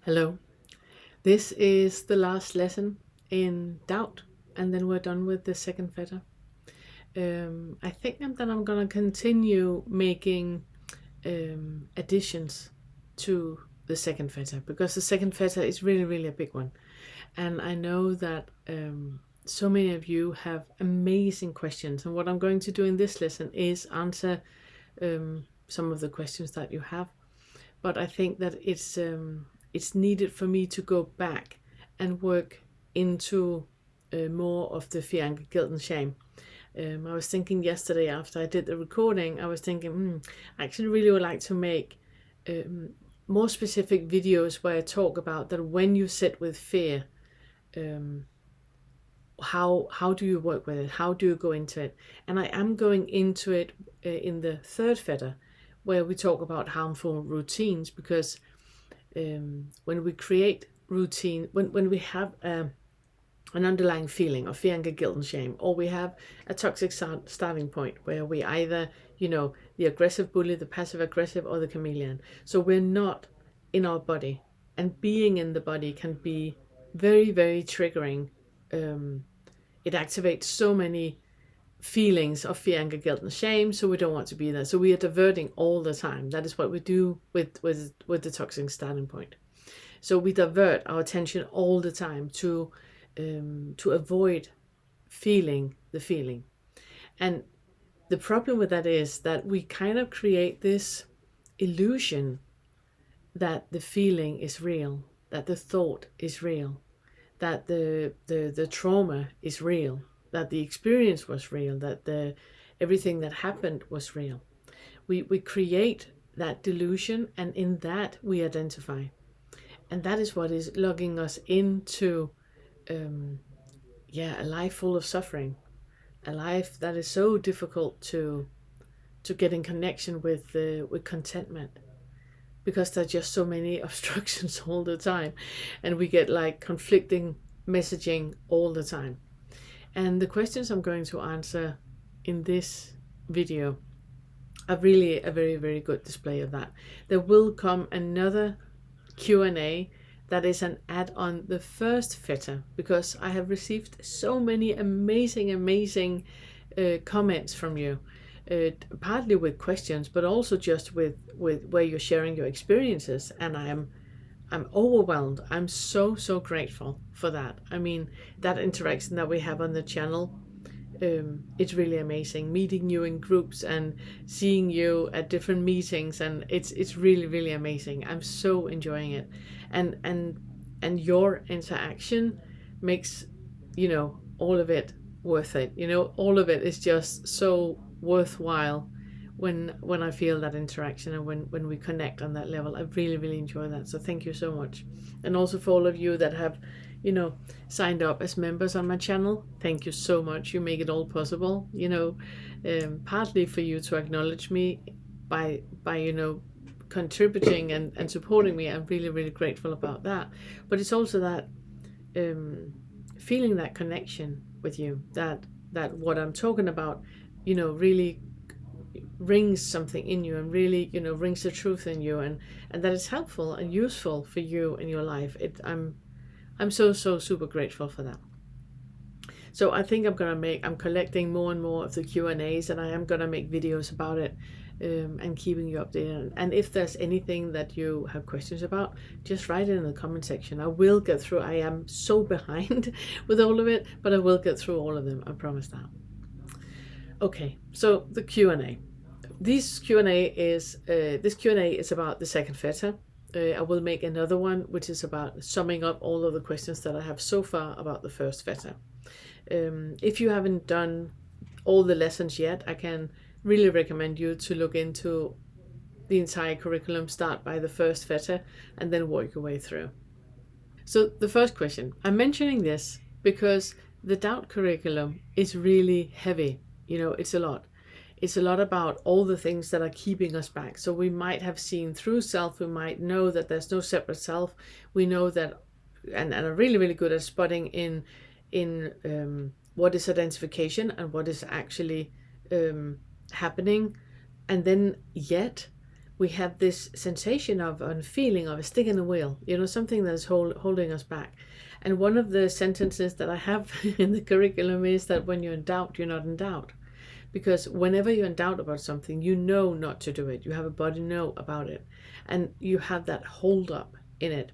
Hello. This is the last lesson in doubt, and then we're done with the second fetter. I think I'm gonna continue making additions to the second fetter because the second fetter is really a big one, and I know that so many of you have amazing questions. And what I'm going to do in this lesson is answer some of the questions that you have. But I think that it's needed for me to go back and work into more of the fear, anger, guilt, and shame. I was thinking yesterday after I did the recording, I was thinking, I actually really would like to make more specific videos where I talk about that when you sit with fear, how do you work with it? How do you go into it? And I am going into it in the third fetter, where we talk about harmful routines, because when we create routine, when we have an underlying feeling of fear, anger, guilt, and shame, or we have a toxic starting point where we either, the aggressive bully, the passive aggressive, or the chameleon. So we're not in our body, and being in the body can be very triggering. It activates so many feelings of fear, anger, guilt, and shame, so we don't want to be there. So we are diverting all the time. That is what we do with the toxic starting point. So we divert our attention all the time to avoid feeling the feeling. And the problem with that is that we kind of create this illusion that the feeling is real, that the thought is real, that the trauma is real, that the experience was real, that everything that happened was real. We create that delusion, and in that we identify. And that is what is logging us into a life full of suffering, a life that is so difficult to get in connection with contentment, because there are just so many obstructions all the time, and we get like conflicting messaging all the time. And the questions I'm going to answer in this video are really a very good display of that. There will come another Q&A that is an add-on the first fetter, because I have received so many amazing comments from you, partly with questions, but also just with where you're sharing your experiences, and I'm overwhelmed. I'm so grateful for that. I mean, that interaction that we have on the channel, it's really amazing. Meeting you in groups and seeing you at different meetings, and it's really amazing. I'm so enjoying it, and your interaction makes all of it worth it. All of it is just so worthwhile when I feel that interaction, and when we connect on that level. I really enjoy that. So thank you so much. And also for all of you that have signed up as members on my channel, thank you so much. You make it all possible, partly for you to acknowledge me by contributing and supporting me. I'm really grateful about that. But it's also that feeling that connection with you, that what I'm talking about really rings something in you, and really rings the truth in you, and that it's helpful and useful for you in your life. I'm so super grateful for that. So I think I'm collecting more and more of the Q&As, and I am gonna make videos about it, and keeping you updated. And if there's anything that you have questions about, just write it in the comment section. I will get through. I am so behind with all of it, but I will get through all of them, I promise that. Okay, so the Q&A. This Q&A is about the second fetter. I will make another one which is about summing up all of the questions that I have so far about the first fetter. If you haven't done all the lessons yet, I can really recommend you to look into the entire curriculum, start by the first fetter, and then work your way through. So the first question, I'm mentioning this because the doubt curriculum is really heavy. It's a lot. It's a lot about all the things that are keeping us back. So we might have seen through self, we might know that there's no separate self. We know that, and are really good at spotting in what is identification and what is actually happening. And then yet we have this sensation of a feeling of a stick in the wheel, something that's holding us back. And one of the sentences that I have in the curriculum is that when you're in doubt, you're not in doubt. Because whenever you're in doubt about something, you know not to do it. You have a body know about it. And you have that hold up in it.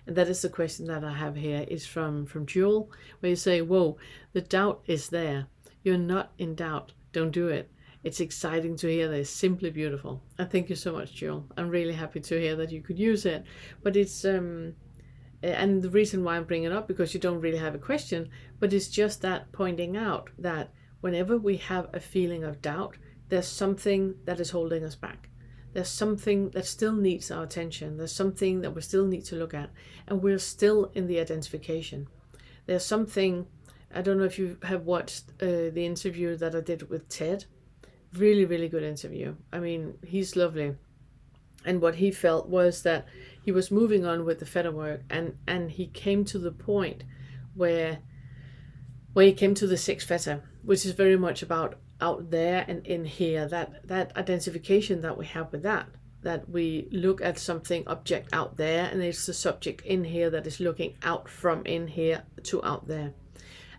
And that is the question that I have here. Is from Jewel, where you say, whoa, the doubt is there. You're not in doubt. Don't do it. It's exciting to hear this. Simply beautiful. And thank you so much, Jewel. I'm really happy to hear that you could use it. But it's and the reason why I'm bringing it up, because you don't really have a question, but it's just that pointing out that whenever we have a feeling of doubt, there's something that is holding us back. There's something that still needs our attention. There's something that we still need to look at. And we're still in the identification. There's something, I don't know if you have watched the interview that I did with Ted. Really, really good interview. I mean, he's lovely. And what he felt was that he was moving on with the FetterWork, and he came to the point where he came to the sixth fetter, which is very much about out there and in here, that identification that we have with that we look at something object out there, and it's the subject in here that is looking out from in here to out there.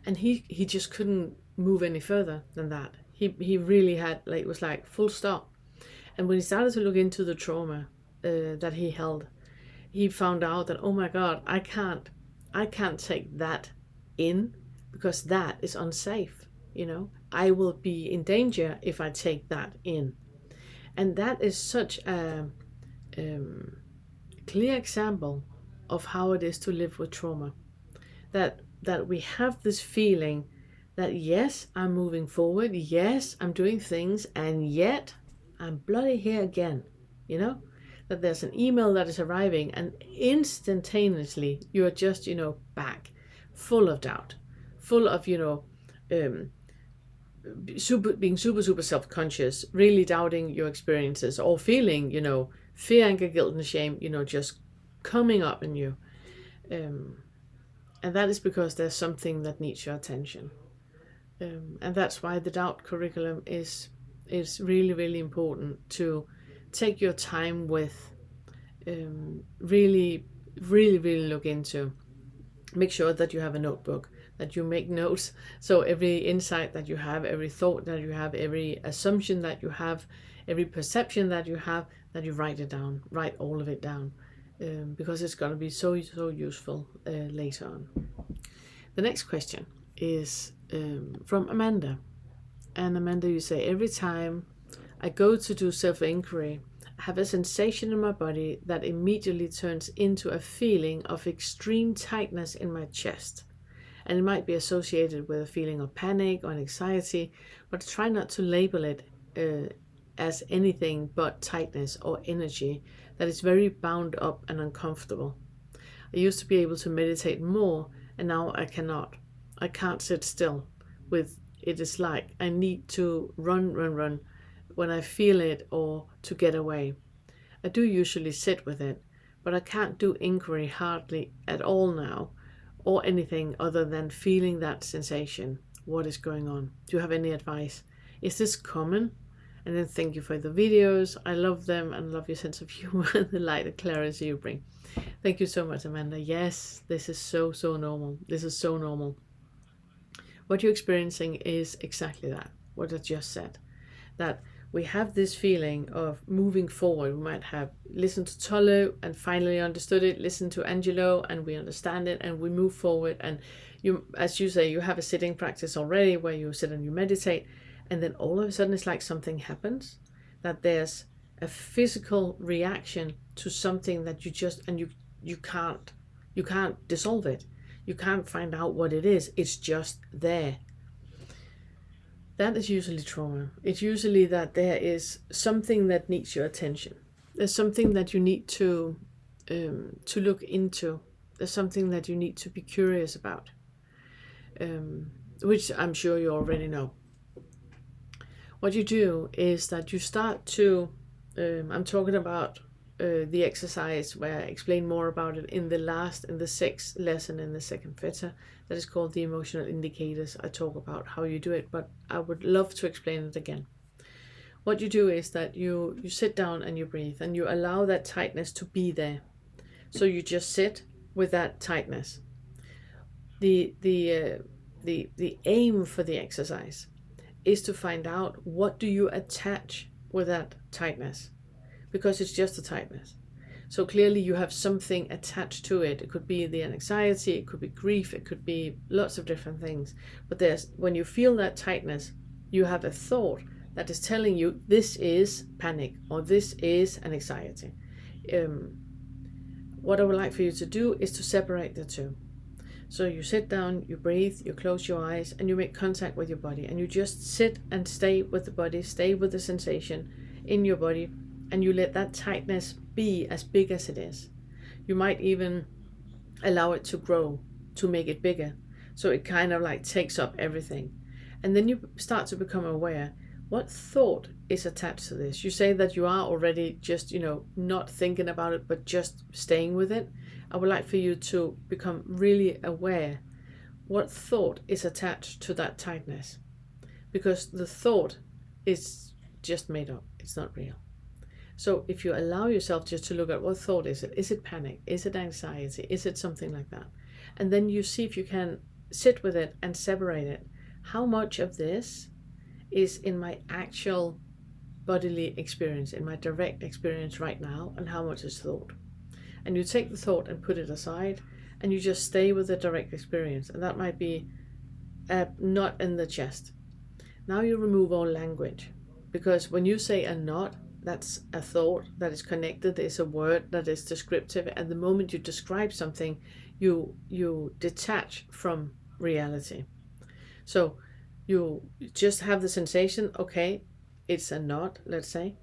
And he just couldn't move any further than that. He really had, like, it was like full stop. And when he started to look into the trauma that he held, he found out that, oh my God, I can't take that in, because that is unsafe. I will be in danger if I take that in. And that is such a clear example of how it is to live with trauma. That we have this feeling that, yes, I'm moving forward, yes, I'm doing things, and yet I'm bloody here again. That there's an email that is arriving, and instantaneously you are just, back, full of doubt, full of, being super self-conscious, really doubting your experiences, or feeling, fear, anger, guilt, and shame, just coming up in you. And that is because there's something that needs your attention. And that's why the doubt curriculum is really, really important to take your time with, really, really, really look into. Make sure that you have a notebook, that you make notes. So every insight that you have, every thought that you have, every assumption that you have, every perception that you have, that you write it down, write all of it down, because it's going to be so useful later on. The next question is from Amanda. And Amanda, you say, every time I go to do self-inquiry, I have a sensation in my body that immediately turns into a feeling of extreme tightness in my chest. And it might be associated with a feeling of panic or anxiety, but I try not to label it as anything but tightness or energy that is very bound up and uncomfortable. I used to be able to meditate more, and now I cannot. I can't sit still with it. Is like I need to run when I feel it, or to get away. I do usually sit with it, but I can't do inquiry hardly at all now, or anything other than feeling that sensation. What is going on? Do you have any advice? Is this common? And then thank you for the videos. I love them and love your sense of humor and the light and clarity you bring. Thank you so much, Amanda. Yes, this is so normal. This is so normal. What you're experiencing is exactly that, what I just said. That we have this feeling of moving forward. We might have listened to Tolu and finally understood it, listened to Angelo and we understand it, and we move forward. And you, as you say, you have a sitting practice already where you sit and you meditate, and then all of a sudden it's like something happens, that there's a physical reaction to something that you just, and you can't dissolve it. You can't find out what it is. It's just there. That is usually trauma. It's usually that there is something that needs your attention. There's something that you need to look into. There's something that you need to be curious about, which I'm sure you already know. What you do is that you start to, I'm talking about the exercise where I explain more about it in the sixth lesson in the second fetter, that is called the emotional indicators. I talk about how you do it, but I would love to explain it again. what you do is that you sit down and you breathe and you allow that tightness to be there. So you just sit with that tightness. The aim for the exercise is to find out, what do you attach with that tightness, because it's just a tightness. So clearly you have something attached to it. It could be the anxiety, it could be grief, it could be lots of different things. But when you feel that tightness, you have a thought that is telling you this is panic or this is an anxiety. What I would like for you to do is to separate the two. So you sit down, you breathe, you close your eyes, and you make contact with your body, and you just sit and stay with the body, stay with the sensation in your body, and you let that tightness be as big as it is. You might even allow it to grow, to make it bigger, so it kind of like takes up everything. And then you start to become aware, what thought is attached to this? You say that you are already just, not thinking about it, but just staying with it. I would like for you to become really aware, what thought is attached to that tightness, because the thought is just made up. It's not real. So if you allow yourself just to look at, what thought is it panic? Is it anxiety? Is it something like that? And then you see if you can sit with it and separate it. How much of this is in my actual bodily experience, in my direct experience right now, and how much is thought? And you take the thought and put it aside, and you just stay with the direct experience. And that might be not in the chest. Now you remove all language, because when you say a not, that's a thought that is connected, it's a word that is descriptive, and the moment you describe something, you detach from reality. So you just have the sensation, okay, it's a not, let's say,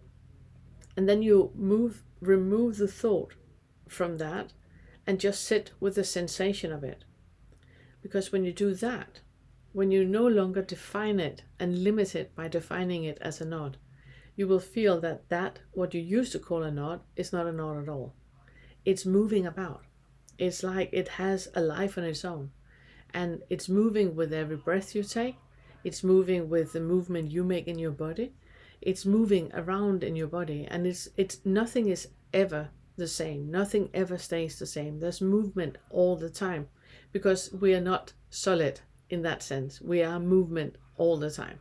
and then you remove the thought from that and just sit with the sensation of it. Because when you do that, when you no longer define it and limit it by defining it as a not, you will feel that what you used to call a not is not a not at all. It's moving about. It's like it has a life on its own, and it's moving with every breath you take. It's moving with the movement you make in your body. It's moving around in your body, and it's nothing is ever the same. Nothing ever stays the same. There's movement all the time, because we are not solid in that sense. We are movement all the time.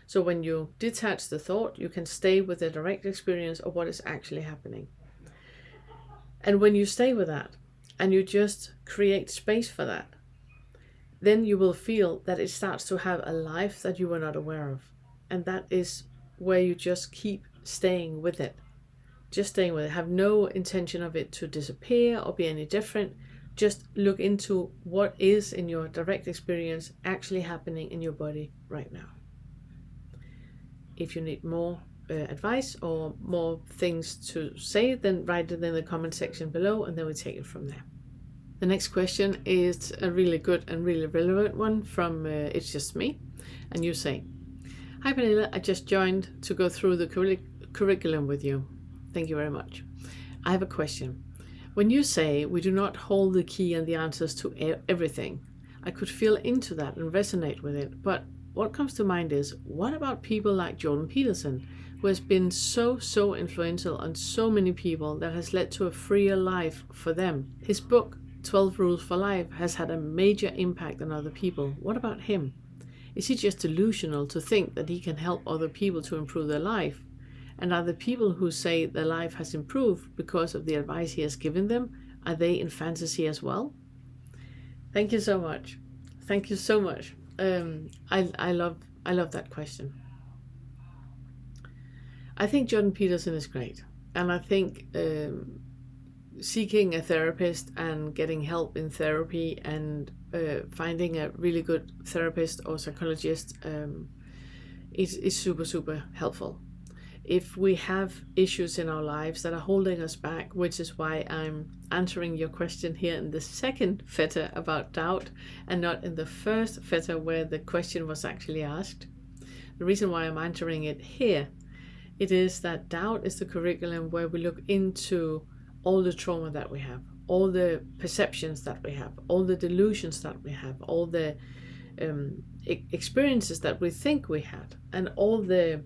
So when you detach the thought, you can stay with the direct experience of what is actually happening. And when you stay with that and you just create space for that, then you will feel that it starts to have a life that you were not aware of. And that is where you just keep staying with it. Just staying with it. Have no intention of it to disappear or be any different. Just look into what is in your direct experience actually happening in your body right now. If you need more advice or more things to say, then write it in the comment section below, and then we take it from there. The next question is a really good and really relevant one from It's Just Me. And you say, "Hi Pernille, I just joined to go through the curriculum with you. Thank you very much. I have a question. When you say we do not hold the key and the answers to everything, I could feel into that and resonate with it. But what comes to mind is, what about people like Jordan Peterson, who has been so influential on so many people that has led to a freer life for them? His book, 12 Rules for Life, has had a major impact on other people. What about him? Is he just delusional to think that he can help other people to improve their life? And are the people who say their life has improved because of the advice he has given them, are they in fantasy as well?" Thank you so much. Thank you so much. I love that question. I think Jordan Peterson is great, and I think seeking a therapist and getting help in therapy and finding a really good therapist or psychologist is super helpful. If we have issues in our lives that are holding us back, which is why I'm answering your question here in the second Fetter about doubt and not in the first Fetter where the question was actually asked. The reason why I'm answering it here, it is that doubt is the curriculum where we look into all the trauma that we have, all the perceptions that we have, all the delusions that we have, all the experiences that we think we had, and all the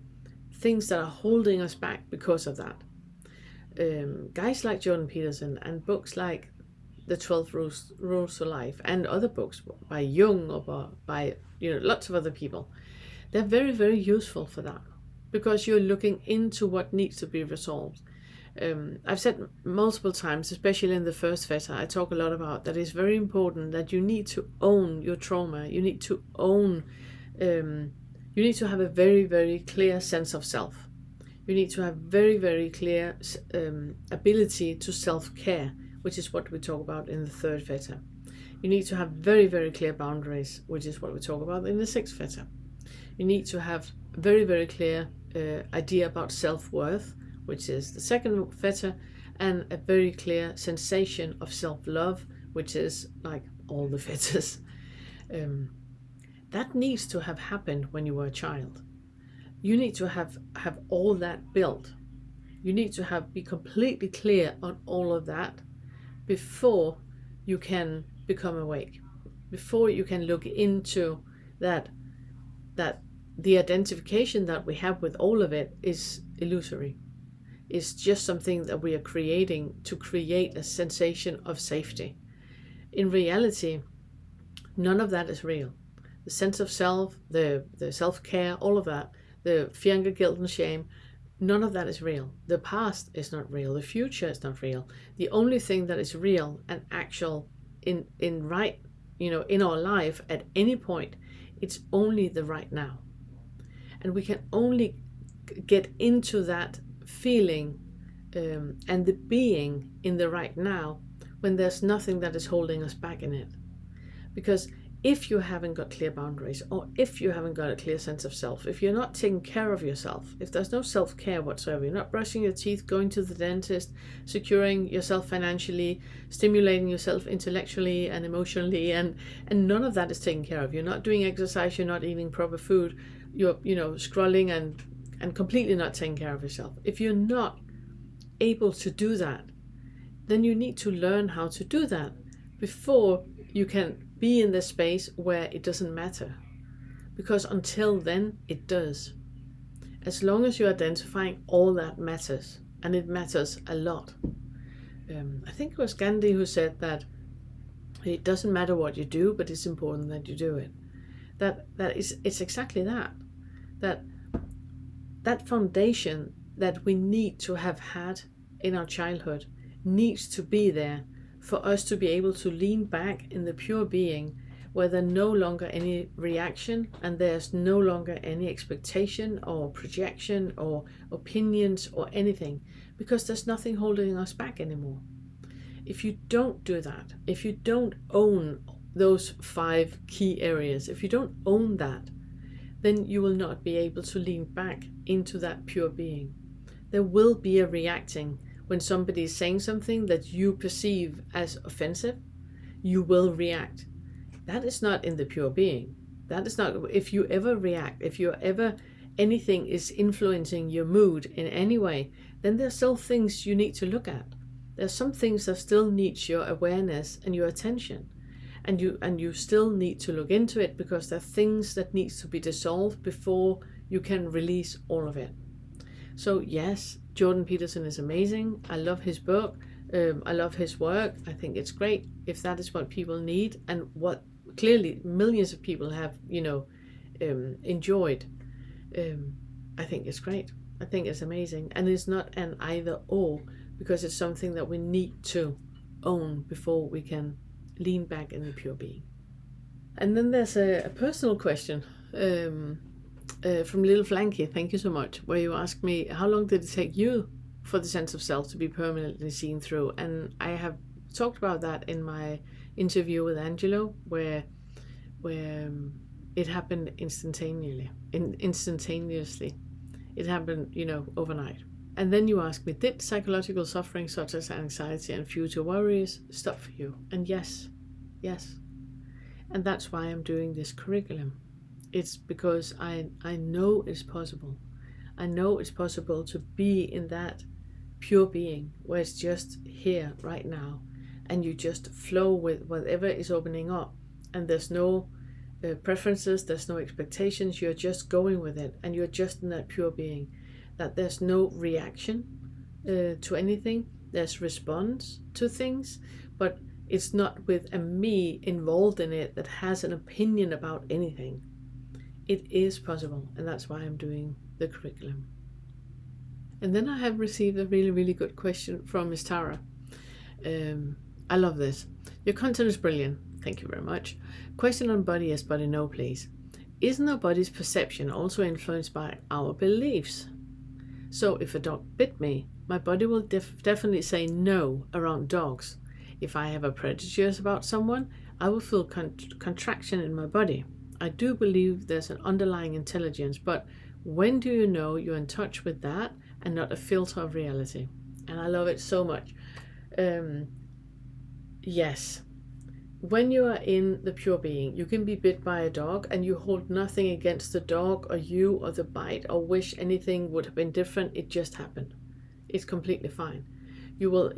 things that are holding us back because of that. Guys like Jordan Peterson and books like The 12 Rules to Life and other books by Jung or by lots of other people, they're very, very useful for that, because you're looking into what needs to be resolved. I've said multiple times, especially in the first Fetter, I talk a lot about that it's very important that you need to own your trauma. You need to own, you need to have a very, very clear sense of self. You need to have very, very clear ability to self-care, which is what we talk about in the third Fetter. You need to have very, very clear boundaries, which is what we talk about in the sixth Fetter. You need to have very, very clear idea about self-worth, which is the second Fetter, and a very clear sensation of self-love, which is like all the Fetters. That needs to have happened when you were a child. You need to have all that built. You need to be completely clear on all of that before you can become awake, before you can look into that the identification that we have with all of it is illusory. It's just something that we are creating to create a sensation of safety. In reality, none of that is real. The sense of self, the self-care, all of that, the fear, anger, guilt, and shame, none of that is real. The past is not real. The future is not real. The only thing that is real and actual in our life at any point, it's only the right now. And we can only get into that feeling and the being in the right now when there's nothing that is holding us back in it. Because if you haven't got clear boundaries, or if you haven't got a clear sense of self, if you're not taking care of yourself, if there's no self-care whatsoever, you're not brushing your teeth, going to the dentist, securing yourself financially, stimulating yourself intellectually and emotionally, and none of that is taken care of. You're not doing exercise, you're not eating proper food, you're scrolling and completely not taking care of yourself. If you're not able to do that, then you need to learn how to do that before you can be in the space where it doesn't matter. Because until then, it does. As long as you're identifying, all that matters, and it matters a lot. I think it was Gandhi who said that it doesn't matter what you do, but it's important that you do it. It's exactly that. That foundation that we need to have had in our childhood needs to be there for us to be able to lean back in the pure being, where there's no longer any reaction and there's no longer any expectation or projection or opinions or anything, because there's nothing holding us back anymore. If you don't do that, if you don't own those 5 key areas, if you don't own that, then you will not be able to lean back into that pure being. There will be a reacting. When somebody is saying something that you perceive as offensive, you will react. That is not in the pure being. That is not, if you ever react, if you ever, anything is influencing your mood in any way, then there's still things you need to look at. There's some things that still need your awareness and your attention. And you still need to look into it, because there are things that needs to be dissolved before you can release all of it. So yes, Jordan Peterson is amazing. I love his book. I love his work. I think it's great if that is what people need, and what clearly millions of people have, enjoyed. I think it's great. I think it's amazing. And it's not an either or, because it's something that we need to own before we can lean back in the pure being. And then there's a personal question from Little Flanky, thank you so much, where you asked me, how long did it take you for the sense of self to be permanently seen through? And I have talked about that in my interview with Angelo, where it happened instantaneously. It happened, overnight. And then you ask me, did psychological suffering such as anxiety and future worries stop for you? And yes. And that's why I'm doing this curriculum. It's because I know it's possible. I know it's possible to be in that pure being where it's just here right now, and you just flow with whatever is opening up, and there's no preferences, there's no expectations, you're just going with it, and you're just in that pure being. that there's no reaction to anything. There's response to things, but it's not with a me involved in it that has an opinion about anything. It is possible, and that's why I'm doing the curriculum. And then I have received a really, really good question from Miss Tara. I love this. Your content is brilliant. Thank you very much. Question on body yes, body no, please. Isn't our body's perception also influenced by our beliefs? So if a dog bit me, my body will definitely say no around dogs. If I have a prejudice about someone, I will feel contraction in my body. I do believe there's an underlying intelligence, but when do you know you're in touch with that and not a filter of reality? And I love it so much. Yes. When you are in the pure being, you can be bit by a dog and you hold nothing against the dog or you or the bite or wish anything would have been different. It just happened. It's completely fine. You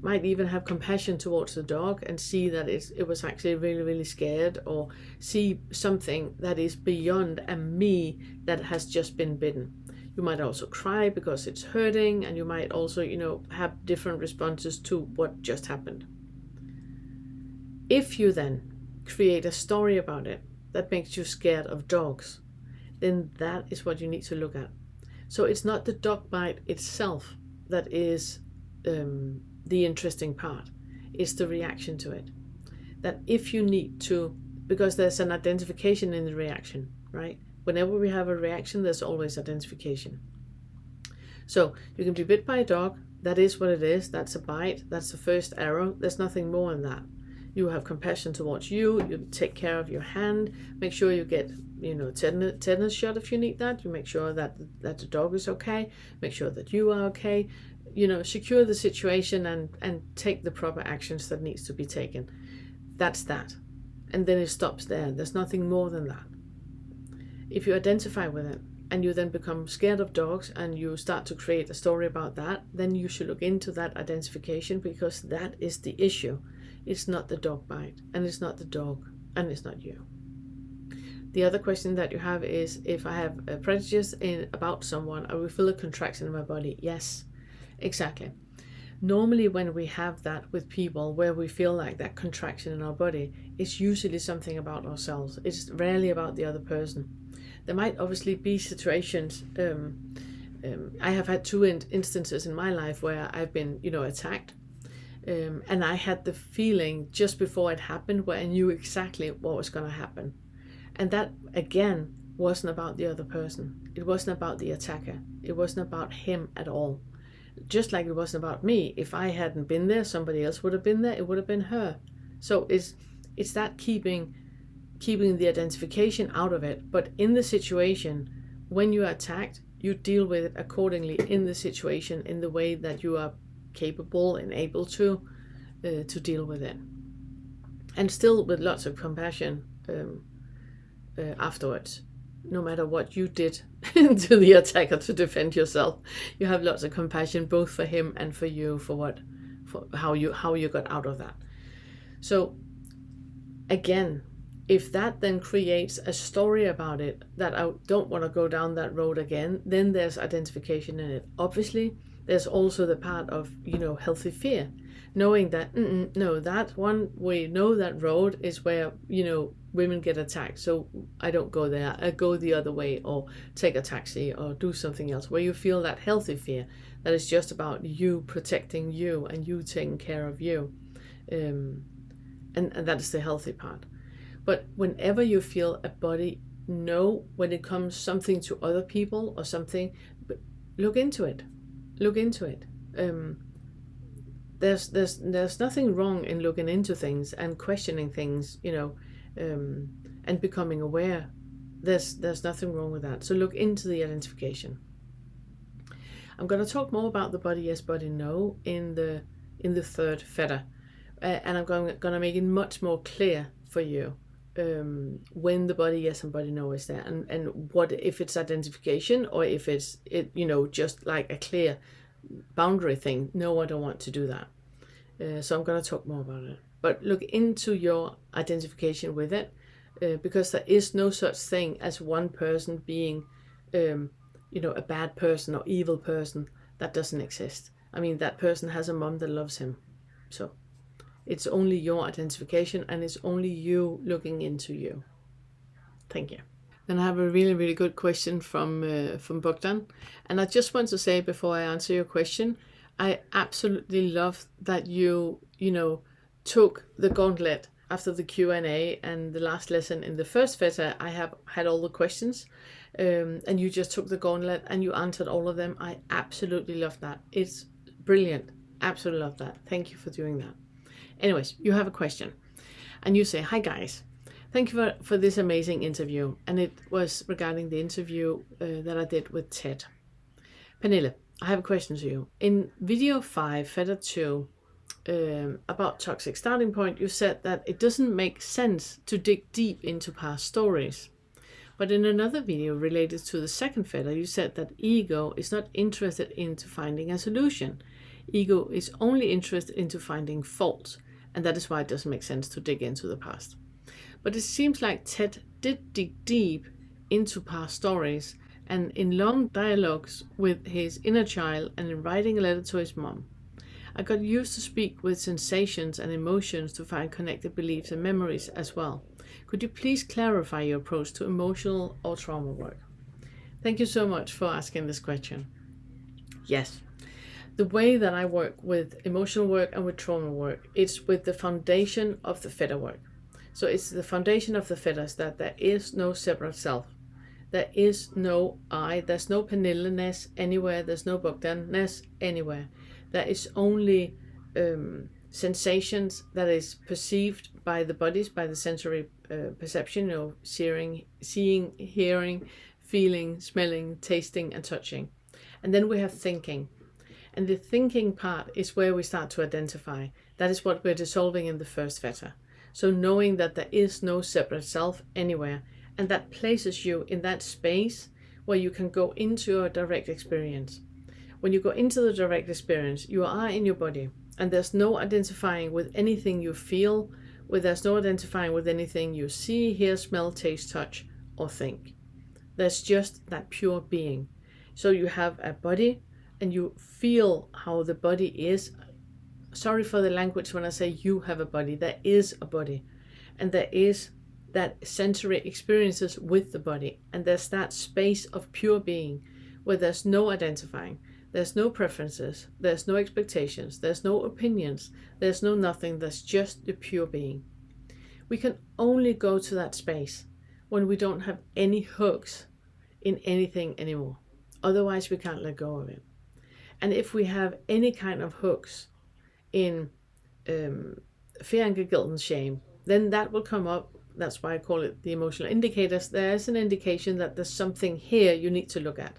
might even have compassion towards the dog and see that it was actually really, really scared, or see something that is beyond a me that has just been bitten. You might also cry because it's hurting, and you might also, have different responses to what just happened. If you then create a story about it that makes you scared of dogs, then that is what you need to look at. So it's not the dog bite itself that is the interesting part. It's the reaction to it. That if you need to, because there's an identification in the reaction, right? Whenever we have a reaction, there's always identification. So you can be bit by a dog. That is what it is. That's a bite. That's the first arrow. There's nothing more than that. You have compassion towards you. You take care of your hand. Make sure you get, tetanus shot if you need that. You make sure that the dog is okay. Make sure that you are okay. Secure the situation and take the proper actions that needs to be taken. That's that. And then it stops there. There's nothing more than that. If you identify with it and you then become scared of dogs and you start to create a story about that, then you should look into that identification, because that is the issue. It's not the dog bite, and it's not the dog, and it's not you. The other question that you have is, if I have a prejudice about someone, I will feel a contraction in my body. Yes, exactly. Normally when we have that with people where we feel like that contraction in our body, it's usually something about ourselves. It's rarely about the other person. There might obviously be situations. I have had two instances in my life where I've been, attacked. And I had the feeling just before it happened where I knew exactly what was going to happen. And that, again, wasn't about the other person. It wasn't about the attacker. It wasn't about him at all. Just like it wasn't about me. If I hadn't been there, somebody else would have been there. It would have been her. So it's that keeping the identification out of it. But in the situation, when you are attacked, you deal with it accordingly in the situation, in the way that you are capable and able to deal with it, and still with lots of compassion afterwards. No matter what you did to the attacker to defend yourself, you have lots of compassion both for him and for you, for how you got out of that. So again, if that then creates a story about it that I don't want to go down that road again, then there's identification in it. Obviously, there's also the part of, healthy fear, knowing that, no, that one way, that road is where, women get attacked. So I don't go there. I go the other way, or take a taxi, or do something else, where you feel that healthy fear that is just about you protecting you and you taking care of you. And that is the healthy part. But whenever you feel a body no, when it comes something to other people or something, look into it. There's nothing wrong in looking into things and questioning things, and becoming aware. There's nothing wrong with that. So look into the identification. I'm going to talk more about the body yes, body no in the third Fetter, and I'm going to make it much more clear for you when the body yes and body no is there, and what if it's identification, or if it's just like a clear boundary thing. No, I don't want to do that. So I'm going to talk more about it. But look into your identification with it, because there is no such thing as one person being a bad person or evil person. That doesn't exist. I mean, that person has a mom that loves him. So it's only your identification, and it's only you looking into you. Thank you. Then I have a really, really good question from Bogdan. And I just want to say before I answer your question, I absolutely love that you took the gauntlet after the Q&A and the last lesson in the first Fetter. I have had all the questions, and you just took the gauntlet and you answered all of them. I absolutely love that. It's brilliant. Absolutely love that. Thank you for doing that. Anyways, you have a question and you say, "Hi guys, thank you for this amazing interview." And it was regarding the interview that I did with Ted. Pernille, I have a question to you. In video 5, Fetter 2, about toxic starting point, you said that it doesn't make sense to dig deep into past stories. But in another video related to the second Fetter, you said that ego is not interested into finding a solution. Ego is only interested into finding faults, and that is why it doesn't make sense to dig into the past. But it seems like Ted did dig deep into past stories, and in long dialogues with his inner child and in writing a letter to his mom. I got used to speak with sensations and emotions to find connected beliefs and memories as well. Could you please clarify your approach to emotional or trauma work? Thank you so much for asking this question. Yes. The way that I work with emotional work and with trauma work, it's with the foundation of the Fetter work. So it's the foundation of the Fetters that there is no separate self. There is no I, there's no Pernille-ness anywhere, there's no Bogdan-ness anywhere. There is only sensations that is perceived by the bodies, by the sensory perception, seeing, hearing, feeling, smelling, tasting, and touching. And then we have thinking. And the thinking part is where we start to identify. That is what we're dissolving in the first Fetter. So knowing that there is no separate self anywhere, and that places you in that space where you can go into your direct experience. When you go into the direct experience, you are in your body, and there's no identifying with anything you feel, there's no identifying with anything you see, hear, smell, taste, touch, or think. There's just that pure being. So you have a body, and you feel how the body is. Sorry for the language when I say you have a body. There is a body, and there is that sensory experiences with the body, and there's that space of pure being where there's no identifying, there's no preferences, there's no expectations, there's no opinions, there's no nothing, there's just the pure being. We can only go to that space when we don't have any hooks in anything anymore. Otherwise we can't let go of it. And if we have any kind of hooks in fear, anger, guilt, and shame, then that will come up. That's why I call it the emotional indicators. There is an indication that there's something here you need to look at.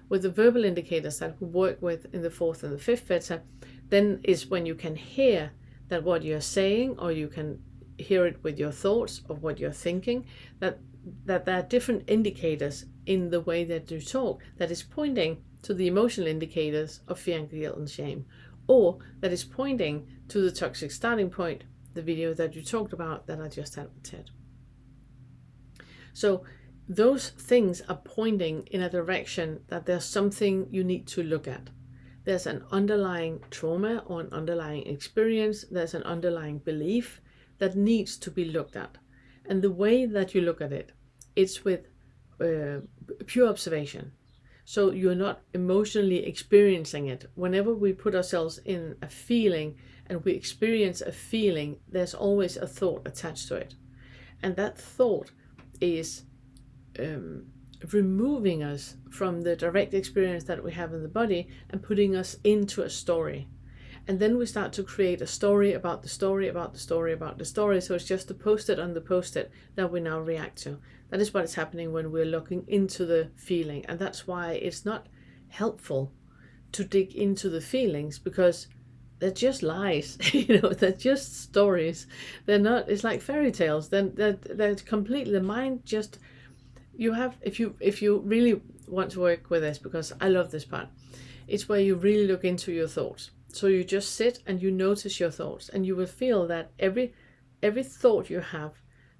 With the verbal indicators that we work with in the 4th and the 5th Fetter, then is when you can hear that what you're saying, or you can hear it with your thoughts of what you're thinking, that there are different indicators in the way that you talk that is pointing to the emotional indicators of fear, anger, guilt, and shame, or that is pointing to the toxic starting point, the video that you talked about that I just had with Ted. So those things are pointing in a direction that there's something you need to look at. There's an underlying trauma or an underlying experience. There's an underlying belief that needs to be looked at. And the way that you look at it, it's with pure observation. So you're not emotionally experiencing it. Whenever we put ourselves in a feeling and we experience a feeling, there's always a thought attached to it. And that thought is removing us from the direct experience that we have in the body and putting us into a story. And then we start to create a story about the story, about the story, about the story. So it's just the post-it on the post-it that we now react to. That is what is happening when we're looking into the feeling. And that's why it's not helpful to dig into the feelings, because they're just lies. They're just stories. They're not, it's like fairy tales. They're completely, the mind just, you have, if you really want to work with this, because I love this part, it's where you really look into your thoughts. So you just sit and you notice your thoughts, and you will feel that every thought you have,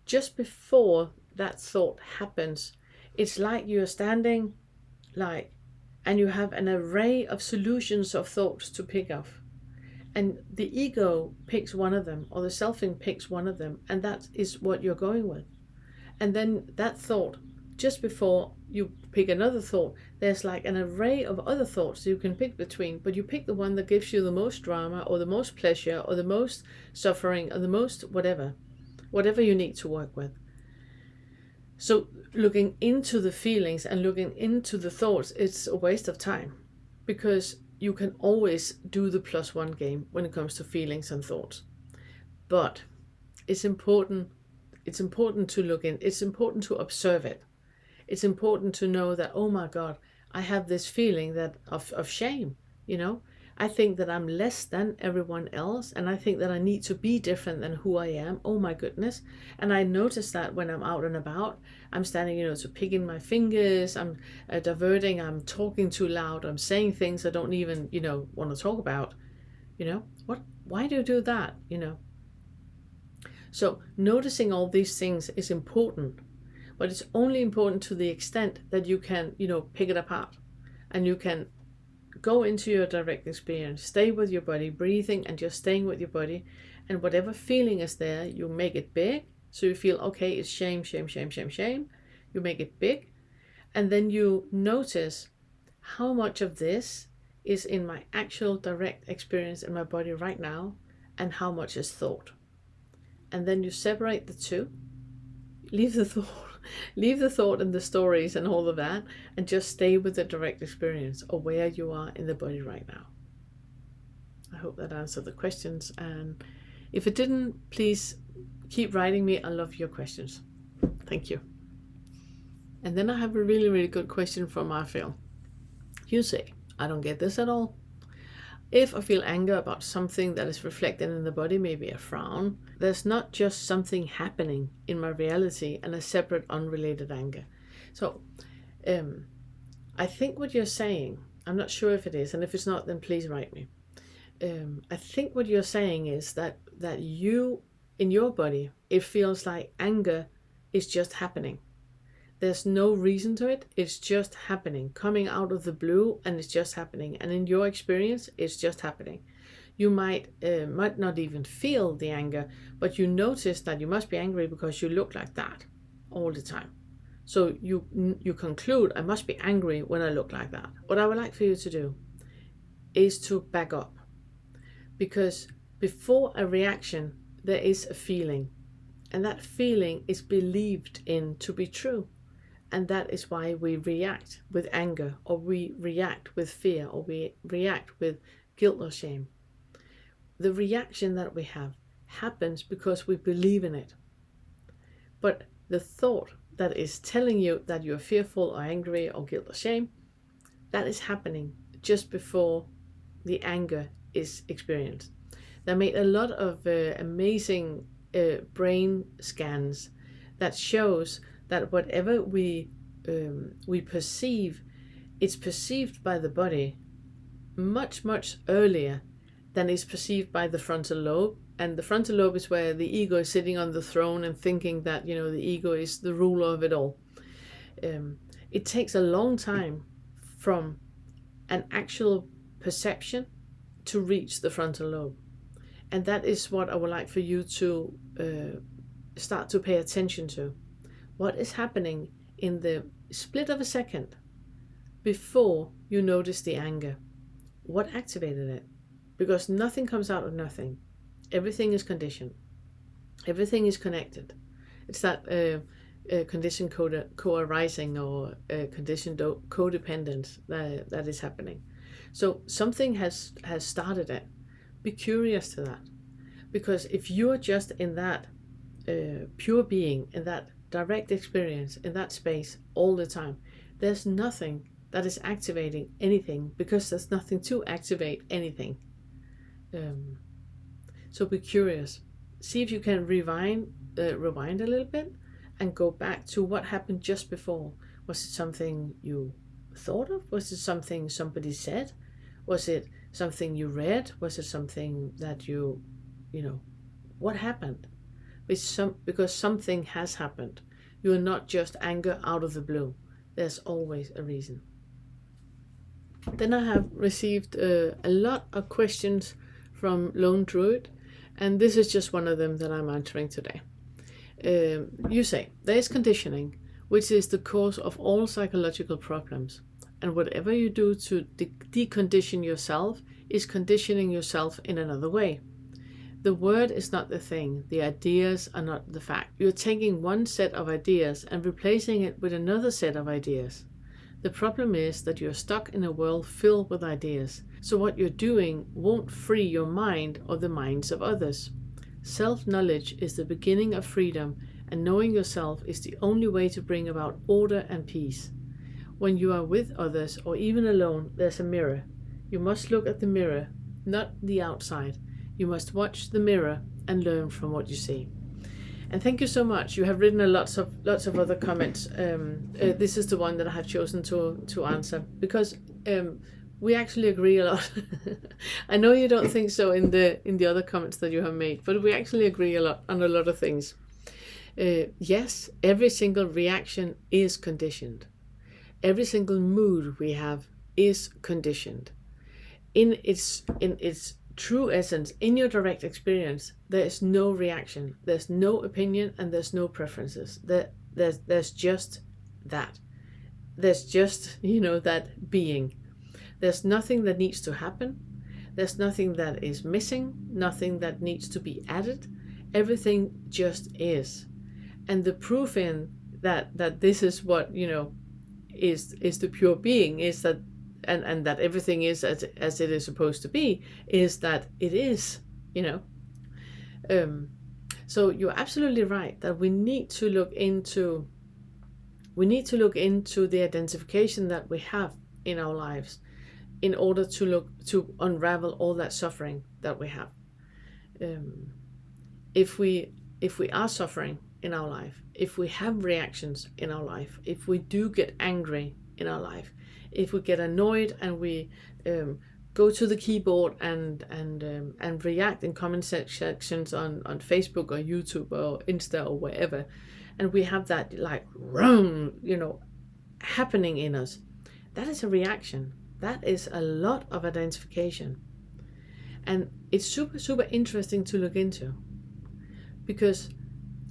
just before that thought happens, it's like you're standing like, and you have an array of solutions of thoughts to pick off. And the ego picks one of them, or the selfing picks one of them, and that is what you're going with. And then that thought, just before you pick another thought, there's like an array of other thoughts you can pick between, but you pick the one that gives you the most drama, or the most pleasure, or the most suffering, or the most whatever you need to work with. So looking into the feelings and looking into the thoughts, it's a waste of time, because you can always do the +1 game when it comes to feelings and thoughts. But it's important to look in, it's important to observe it. It's important to know that, oh my God, I have this feeling that of shame, I think that I'm less than everyone else, and I think that I need to be different than who I am. Oh my goodness. And I notice that when I'm out and about, I'm standing, to picking my fingers, I'm diverting, I'm talking too loud, I'm saying things I don't even, want to talk about. Why do you do that? So noticing all these things is important, but it's only important to the extent that you can, pick it apart, and you can go into your direct experience, stay with your body, breathing and just staying with your body, and whatever feeling is there, you make it big. So you feel, okay, it's shame, shame, shame, shame, shame. You make it big, and then you notice how much of this is in my actual direct experience in my body right now, and how much is thought. And then you separate the two, leave the thought and the stories and all of that, and just stay with the direct experience of where you are in the body right now. I hope that answered the questions, and if it didn't, please keep writing me. I love your questions. Thank you. And then I have a really, really good question from Marfil. You say, I don't get this at all. If I feel anger about something that is reflected in the body, maybe a frown, there's not just something happening in my reality and a separate unrelated anger. So I think what you're saying, I'm not sure if it is, and if it's not, then please write me. I think what you're saying is that you, in your body, it feels like anger is just happening. There's no reason to it. It's just happening, coming out of the blue, and it's just happening. And in your experience, it's just happening. You might not even feel the anger, but you notice that you must be angry because you look like that all the time. So you conclude, I must be angry when I look like that. What I would like for you to do is to back up, because before a reaction, there is a feeling, and that feeling is believed in to be true. And that is why we react with anger, or we react with fear, or we react with guilt or shame. The reaction that we have happens because we believe in it. But the thought that is telling you that you're fearful or angry or guilt or shame, that is happening just before the anger is experienced. They made a lot of amazing brain scans that shows that whatever we perceive, it's perceived by the body much, much earlier than is perceived by the frontal lobe. And the frontal lobe is where the ego is sitting on the throne and thinking that, the ego is the ruler of it all. It takes a long time from an actual perception to reach the frontal lobe. And that is what I would like for you to start to pay attention to. What is happening in the split of a second before you notice the anger? What activated it? Because nothing comes out of nothing. Everything is conditioned. Everything is connected. It's that conditioned co-arising or conditioned codependence that is happening. So something has started it. Be curious to that. Because if you're just in that pure being, in that direct experience, in that space all the time, there's nothing that is activating anything, because there's nothing to activate anything. So be curious. See if you can rewind a little bit and go back to what happened just before. Was it something you thought of? Was it something somebody said? Was it something you read? Was it something that what happened? Because something has happened. You are not just anger out of the blue. There's always a reason. Then I have received a lot of questions from Lone Druid, and this is just one of them that I'm answering today. You say, there is conditioning, which is the cause of all psychological problems. And whatever you do to decondition yourself is conditioning yourself in another way. The word is not the thing, the ideas are not the fact. You're taking one set of ideas and replacing it with another set of ideas. The problem is that you're stuck in a world filled with ideas, so what you're doing won't free your mind or the minds of others. Self-knowledge is the beginning of freedom, and knowing yourself is the only way to bring about order and peace. When you are with others or even alone, there's a mirror. You must look at the mirror, not the outside. You must watch the mirror and learn from what you see. And thank you so much. You have written lots of other comments. This is the one that I have chosen to answer because we actually agree a lot. I know you don't think so in the other comments that you have made, but we actually agree a lot on a lot of things. Yes, every single reaction is conditioned. Every single mood we have is conditioned. In its true essence, in your direct experience, there is no reaction, there's no opinion, and there's no preferences. There's just that. There's just, that being. There's nothing that needs to happen. There's nothing that is missing, nothing that needs to be added. Everything just is. And the proof in that this is what, is the pure being, is that and that everything is as it is supposed to be, is that it is, So you're absolutely right that we need to look into the identification that we have in our lives in order to unravel all that suffering that we have. If we are suffering in our life, if we have reactions in our life, if we do get angry in our life, if we get annoyed and we go to the keyboard and react in comment sections on Facebook or YouTube or Insta or wherever, and we have that happening in us, that is a reaction. That is a lot of identification. And it's super, super interesting to look into, because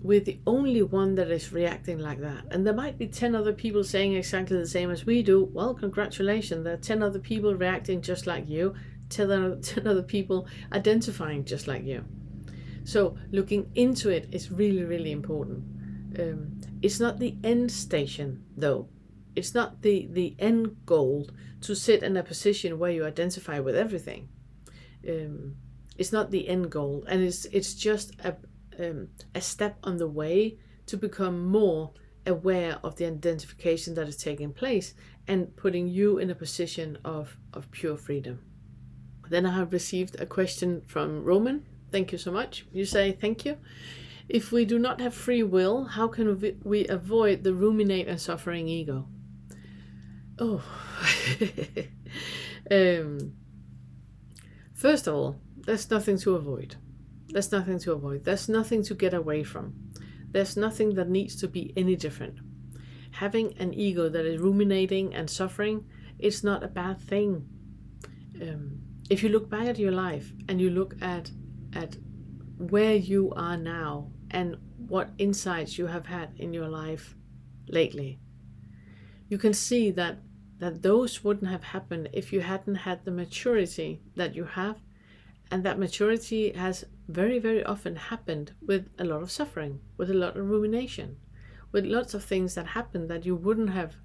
we're the only one that is reacting like that. And there might be 10 other people saying exactly the same as we do. Well, congratulations. There are 10 other people reacting just like you, 10 other people identifying just like you. So looking into it is really, really important. It's not the end station, though. It's not the end goal to sit in a position where you identify with everything. It's not the end goal. And it's just a step on the way to become more aware of the identification that is taking place and putting you in a position of pure freedom. Then I have received a question from Roman. Thank you so much. You say, thank you. If we do not have free will, how can we avoid the ruminate and suffering ego? Oh. First of all, there's nothing to avoid. There's nothing to avoid. There's nothing to get away from. There's nothing that needs to be any different. Having an ego that is ruminating and suffering, it's not a bad thing. If you look back at your life and you look at where you are now and what insights you have had in your life lately, you can see that those wouldn't have happened if you hadn't had the maturity that you have. And that maturity has very, very often happened with a lot of suffering, with a lot of rumination, with lots of things that happen that you wouldn't have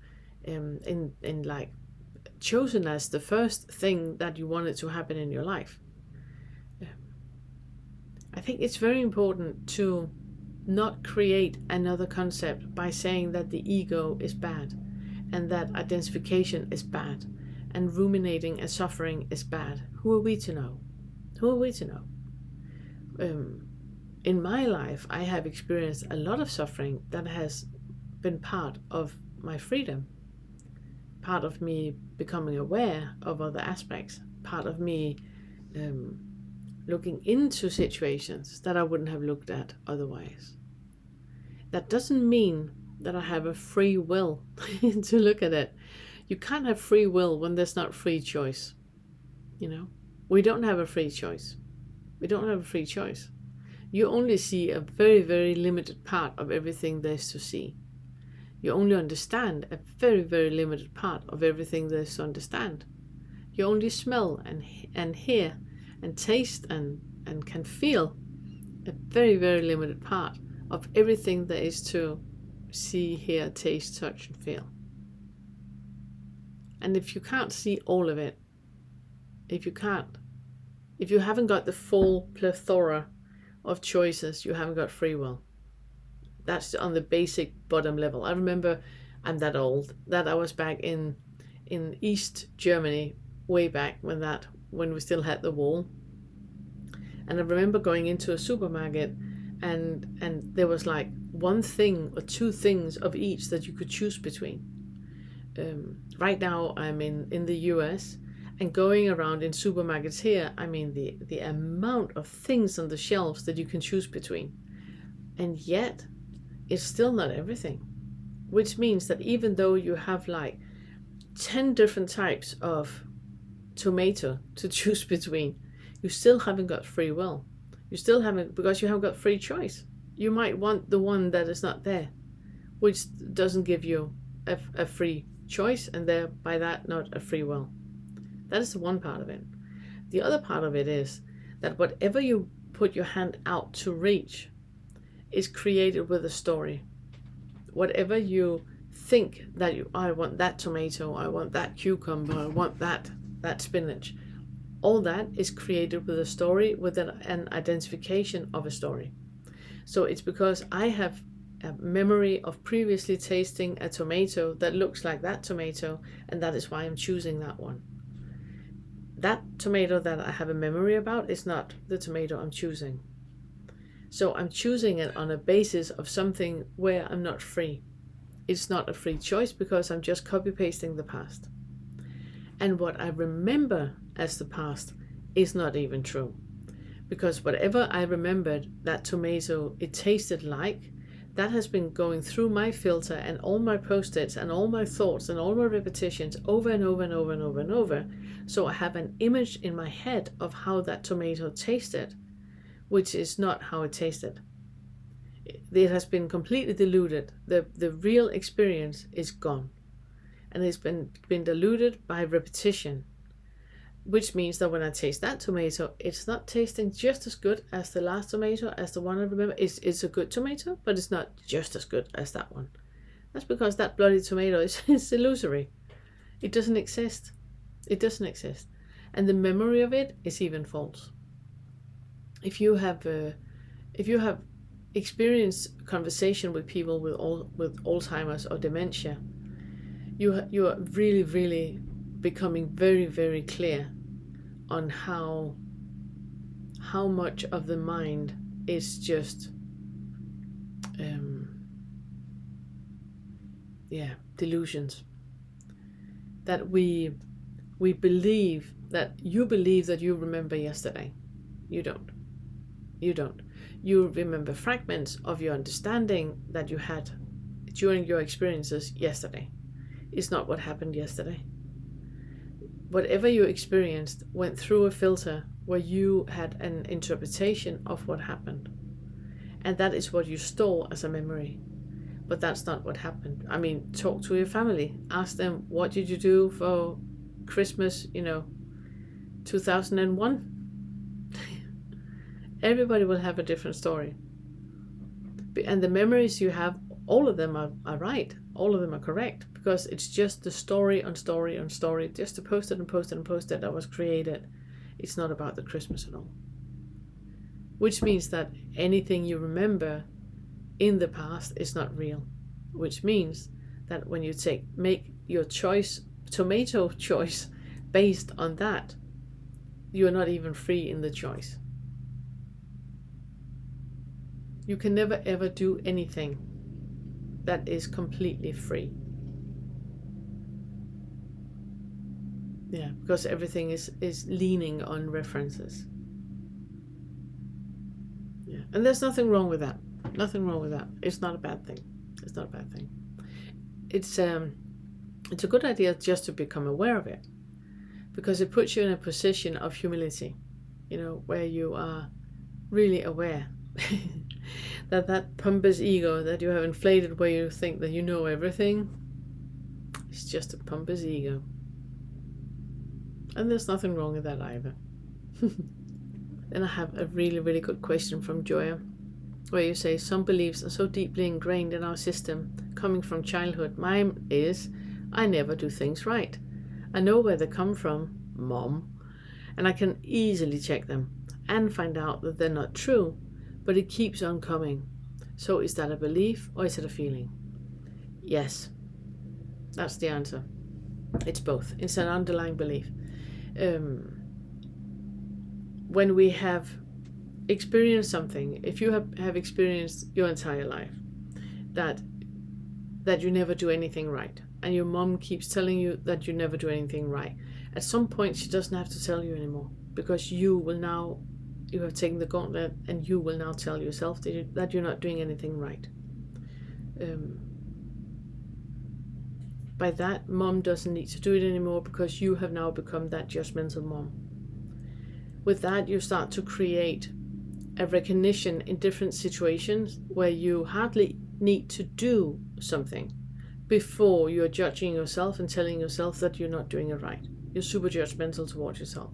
chosen as the first thing that you wanted to happen in your life. I think it's very important to not create another concept by saying that the ego is bad and that identification is bad and ruminating and suffering is bad. Who are we to know? Who are we to know? In my life, I have experienced a lot of suffering that has been part of my freedom, part of me becoming aware of other aspects, part of me looking into situations that I wouldn't have looked at otherwise. That doesn't mean that I have a free will to look at it. You can't have free will when there's not free choice. You know, we don't have a free choice. We don't have a free choice. You only see a very, very limited part of everything there is to see. You only understand a very, very limited part of everything there is to understand. You only smell and hear and taste and can feel a very, very limited part of everything there is to see, hear, taste, touch, and feel. And if you can't see all of it, if you haven't got the full plethora of choices, you haven't got free will. That's on the basic bottom level. I remember, I'm that old, that I was back in East Germany way back when we still had the wall. And I remember going into a supermarket and there was like one thing or two things of each that you could choose between. Right now I'm in the US, and going around in supermarkets here, I mean the amount of things on the shelves that you can choose between. And yet it's still not everything. Which means that even though you have like 10 different types of tomato to choose between, you still haven't got free will. You still haven't, because you haven't got free choice. You might want the one that is not there, which doesn't give you a free choice, and thereby that not a free will. That is the one part of it. The other part of it is that whatever you put your hand out to reach is created with a story. Whatever you think that I want that tomato, I want that cucumber, I want that spinach, all that is created with a story, with an identification of a story. So it's because I have a memory of previously tasting a tomato that looks like that tomato, and that is why I'm choosing that one. That tomato that I have a memory about is not the tomato I'm choosing. So I'm choosing it on a basis of something where I'm not free. It's not a free choice because I'm just copy-pasting the past. And what I remember as the past is not even true. Because whatever I remembered that tomato it tasted like, that has been going through my filter and all my post-its and all my thoughts and all my repetitions over and over and over and over and over. So I have an image in my head of how that tomato tasted, which is not how it tasted. It has been completely diluted. The real experience is gone. And it's been diluted by repetition, which means that when I taste that tomato, it's not tasting just as good as the last tomato, as the one I remember. It's a good tomato, but it's not just as good as that one. That's because that bloody tomato is illusory. It doesn't exist. It doesn't exist. And the memory of it is even false. If you have experienced conversation with people with Alzheimer's or dementia, you are really, really becoming very, very clear on how much of the mind is just delusions. That we believe that you remember yesterday. You don't. You remember fragments of your understanding that you had during your experiences yesterday. It's not what happened yesterday. Whatever you experienced went through a filter where you had an interpretation of what happened. And that is what you store as a memory. But that's not what happened. I mean, talk to your family. Ask them, what did you do for Christmas, 2001? Everybody will have a different story. And the memories you have, all of them are right. All of them are correct. Because it's just the story on story on story. Just the post-it and post-it and post-it that was created. It's not about the Christmas at all. Which means that anything you remember in the past is not real. Which means that when you make your tomato choice based on that, you are not even free in the choice. You can never ever do anything that is completely free. Yeah, because everything is leaning on references. Yeah, and there's nothing wrong with that. Nothing wrong with that. It's not a bad thing. It's not a bad thing. It's it's a good idea just to become aware of it, because it puts you in a position of humility, where you are really aware that pompous ego that you have inflated, where you think that you know everything, is just a pompous ego. And there's nothing wrong with that either. Then I have a really, really good question from Joya, where you say, some beliefs are so deeply ingrained in our system, coming from childhood. Mine is, I never do things right. I know where they come from, Mom, and I can easily check them and find out that they're not true, but it keeps on coming. So is that a belief or is it a feeling? Yes, that's the answer. It's both. It's an underlying belief. When we have experienced something, if you have experienced your entire life that you never do anything right, and your mom keeps telling you that you never do anything right, at some point she doesn't have to tell you anymore, because you have taken the gauntlet, and you will now tell yourself that you're not doing anything right. By that, mom doesn't need to do it anymore, because you have now become that judgmental mom. With that, you start to create a recognition in different situations where you hardly need to do something before you're judging yourself and telling yourself that you're not doing it right. You're super judgmental towards yourself.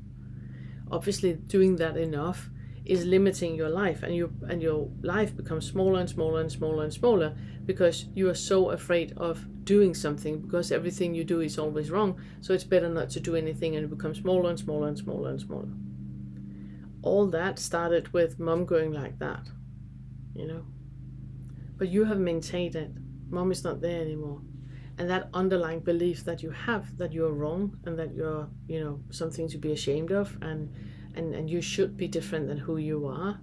Obviously, doing that enough is limiting your life, and your life becomes smaller and smaller and smaller and smaller, because you are so afraid of doing something, because everything you do is always wrong. So it's better not to do anything, and it becomes smaller and smaller and smaller and smaller. All that started with mom going like that, but you have maintained it. Mom is not there anymore, and that underlying belief that you have, that you're wrong and that you're something to be ashamed of, and you should be different than who you are,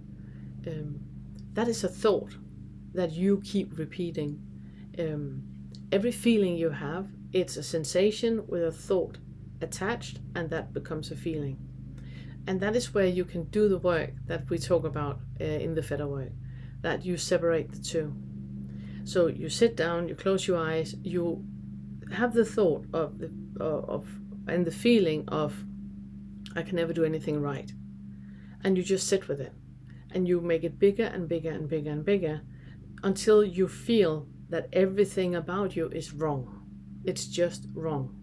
that is a thought that you keep repeating. Every feeling you have, it's a sensation with a thought attached, and that becomes a feeling. And that is where you can do the work that we talk about in the FetterWork, that you separate the two. So you sit down, you close your eyes, you have the thought and the feeling of, I can never do anything right. And you just sit with it. And you make it bigger and bigger and bigger and bigger, until you feel that everything about you is wrong. It's just wrong.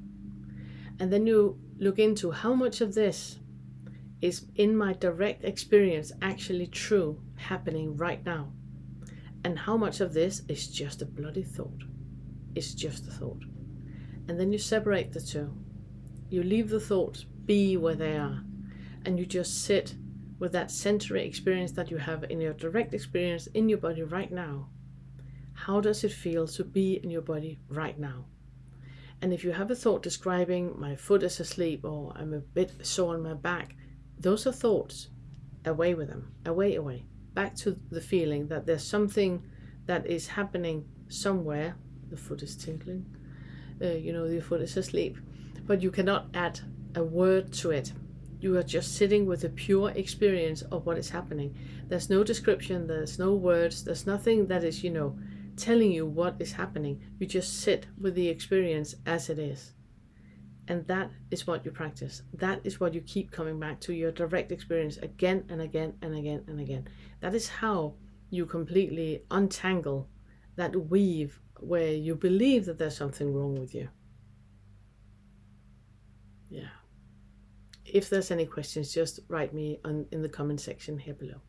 And then you look into how much of this is in my direct experience actually true, happening right now, and how much of this is just a bloody thought. It's just a thought. And then you separate the two. You leave the thoughts be where they are, and you just sit with that sensory experience that you have in your direct experience in your body right now. How does it feel to be in your body right now? And if you have a thought describing, my foot is asleep, or I'm a bit sore on my back, those are thoughts. Away with them. Away. Back to the feeling that there's something that is happening somewhere. The foot is tingling. Your foot is asleep. But you cannot add a word to it. You are just sitting with a pure experience of what is happening. There's no description. There's no words. There's nothing that is, telling you what is happening. You just sit with the experience as it is. And that is what you practice. That is what you keep coming back to, your direct experience again and again and again and again. That is how you completely untangle that weave where you believe that there's something wrong with you. Yeah. If there's any questions, just write me in the comment section here below.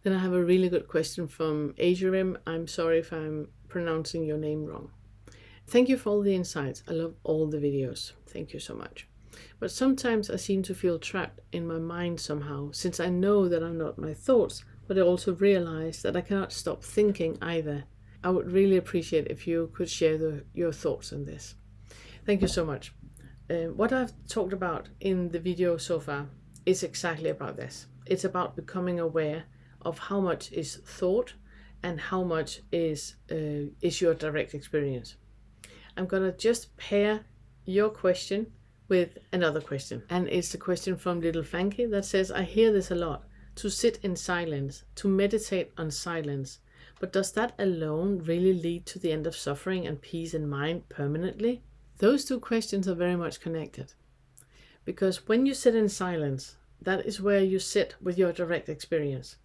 Then I have a really good question from Ajarim. I'm sorry if I'm pronouncing your name wrong. Thank you for all the insights. I love all the videos. Thank you so much. But sometimes I seem to feel trapped in my mind somehow, since I know that I'm not my thoughts, but I also realize that I cannot stop thinking either. I would really appreciate if you could share your thoughts on this. Thank you so much. What I've talked about in the video so far is exactly about this. It's about becoming aware of how much is thought and how much is your direct experience. I'm gonna just pair your question with another question. And it's the question from Little Fanky that says, I hear this a lot, to sit in silence, to meditate on silence. But does that alone really lead to the end of suffering and peace in mind permanently? Those two questions are very much connected, because when you sit in silence, that is where you sit with your direct experience.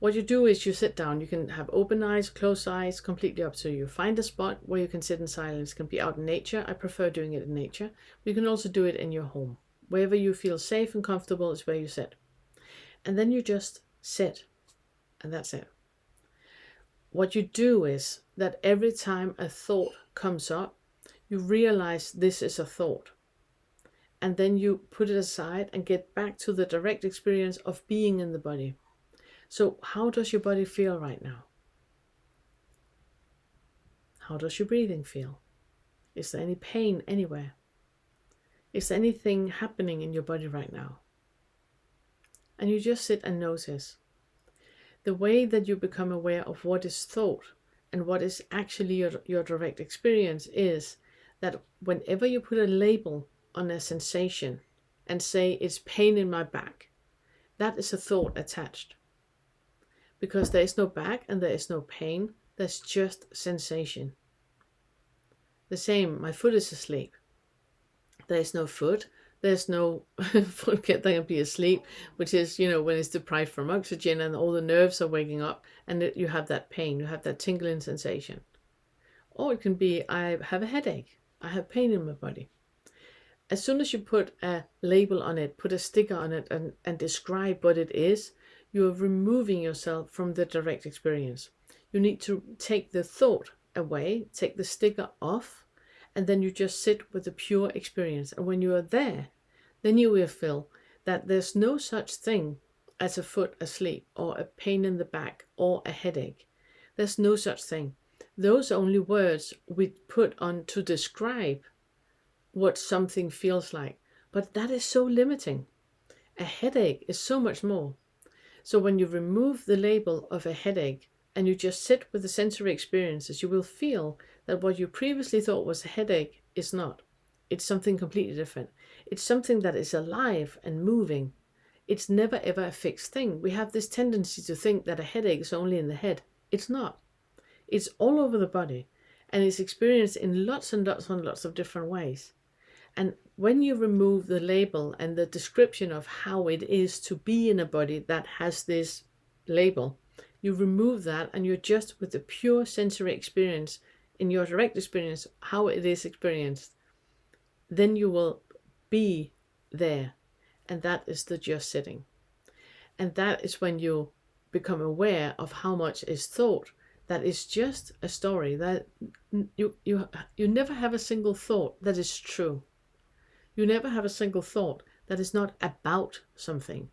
What you do is you sit down. You can have open eyes, closed eyes, completely up to you. Find a spot where you can sit in silence. It can be out in nature. I prefer doing it in nature. You can also do it in your home. Wherever you feel safe and comfortable is where you sit. And then you just sit, and that's it. What you do is that every time a thought comes up, you realize this is a thought. And then you put it aside and get back to the direct experience of being in the body. So how does your body feel right now? How does your breathing feel? Is there any pain anywhere? Is there anything happening in your body right now? And you just sit and notice. The way that you become aware of what is thought and what is actually your direct experience is that whenever you put a label on a sensation and say it's pain in my back, that is a thought attached. Because there is no back and there is no pain, there's just sensation. The same, my foot is asleep. There is no foot, there's no foot can be asleep, which is, when it's deprived from oxygen and all the nerves are waking up and you have that pain, you have that tingling sensation. Or it can be, I have a headache, I have pain in my body. As soon as you put a label on it, put a sticker on it and describe what it is, you are removing yourself from the direct experience. You need to take the thought away, take the sticker off, and then you just sit with the pure experience. And when you are there, then you will feel that there's no such thing as a foot asleep or a pain in the back or a headache. There's no such thing. Those are only words we put on to describe what something feels like. But that is so limiting. A headache is so much more. So when you remove the label of a headache and you just sit with the sensory experiences, you will feel that what you previously thought was a headache is not. It's something completely different. It's something that is alive and moving. It's never ever a fixed thing. We have this tendency to think that a headache is only in the head. It's not. It's all over the body and it's experienced in lots and lots and lots of different ways. And when you remove the label and the description of how it is to be in a body that has this label, you remove that and you're just with the pure sensory experience in your direct experience, how it is experienced, then you will be there. And that is the just sitting. And that is when you become aware of how much is thought. That is just a story. That you never have a single thought that is true. You never have a single thought that is not about something.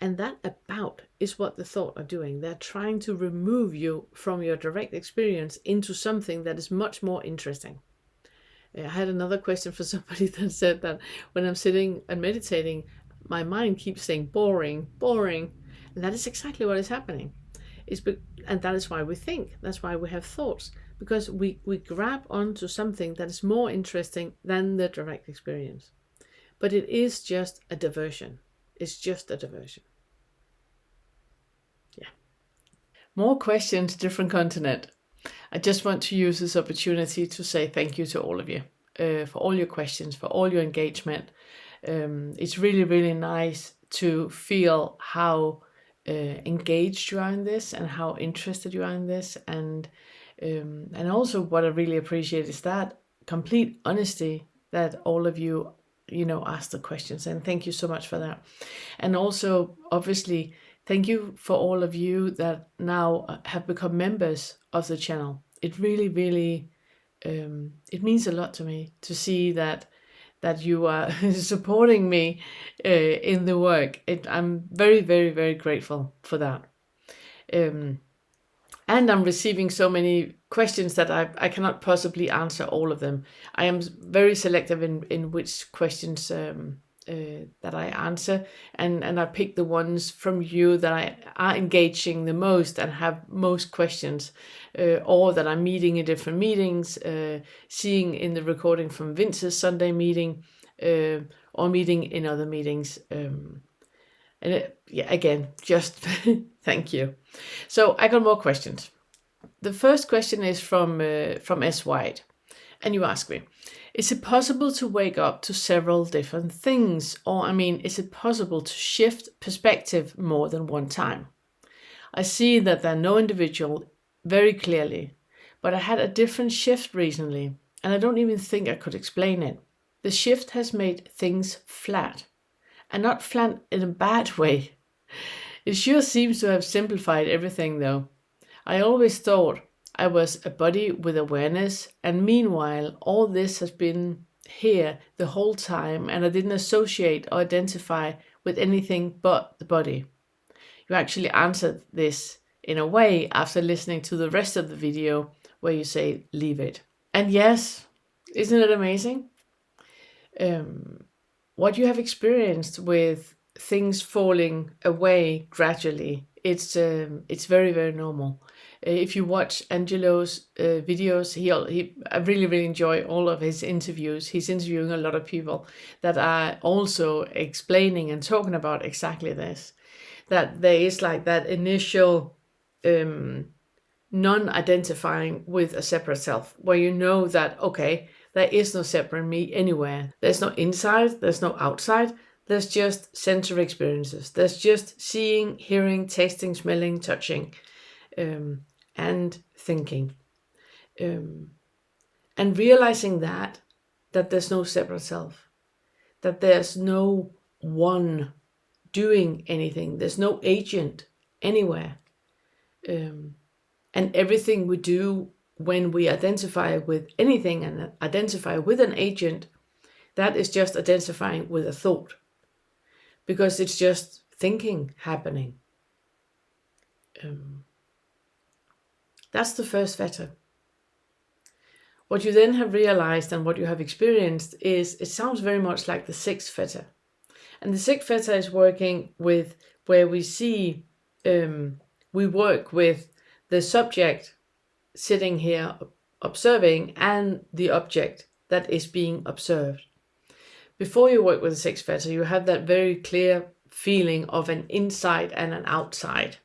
And that about is what the thought are doing. They're trying to remove you from your direct experience into something that is much more interesting. I had another question for somebody that said that when I'm sitting and meditating, my mind keeps saying boring, boring. And that is exactly what is happening. And that is why we think. That's why we have thoughts. Because we grab onto something that is more interesting than the direct experience. But it is just a diversion. It's just a diversion. Yeah. More questions, different continent. I just want to use this opportunity to say thank you to all of you for all your questions, for all your engagement. It's really, really nice to feel how engaged you are in this and how interested you are in this. And also what I really appreciate is that complete honesty that all of you ask the questions, and thank you so much for that. And also, obviously, thank you for all of you that now have become members of the channel. It really, really, it means a lot to me to see that you are supporting me in the work. I'm very, very, very grateful for that. And I'm receiving so many questions that I cannot possibly answer all of them. I am very selective in which questions that I answer, and I pick the ones from you that are engaging the most and have most questions, or that I'm meeting in different meetings, seeing in the recording from Vince's Sunday meeting, or meeting in other meetings. Again, just thank you. So I got more questions. The first question is from S. White, And you ask me, is it possible to wake up to several different things? Or, is it possible to shift perspective more than one time? I see that there are no individual very clearly, but I had a different shift recently, and I don't even think I could explain it. The shift has made things flat, and not flat in a bad way. It sure seems to have simplified everything, though. I always thought I was a body with awareness, and meanwhile, all this has been here the whole time, and I didn't associate or identify with anything but the body. You actually answered this in a way after listening to the rest of the video where you say, leave it. And yes, isn't it amazing? What you have experienced with things falling away gradually, it's very, very normal. If you watch Angelo's videos, I really, really enjoy all of his interviews. He's interviewing a lot of people that are also explaining and talking about exactly this. That there is like that initial non-identifying with a separate self, where you know that, okay, there is no separate me anywhere. There's no inside, there's no outside, there's just sensory experiences. There's just seeing, hearing, tasting, smelling, touching, and thinking. And realizing that there's no separate self, that there's no one doing anything, there's no agent anywhere. And everything we do when we identify with anything and identify with an agent, that is just identifying with a thought, because it's just thinking happening. That's the first fetter. What you then have realized and what you have experienced is, it sounds very much like the sixth fetter. And the sixth fetter is working with where we see, we work with the subject sitting here observing and the object that is being observed. Before you work with the sixth fetter, you have that very clear feeling of an inside and an outside.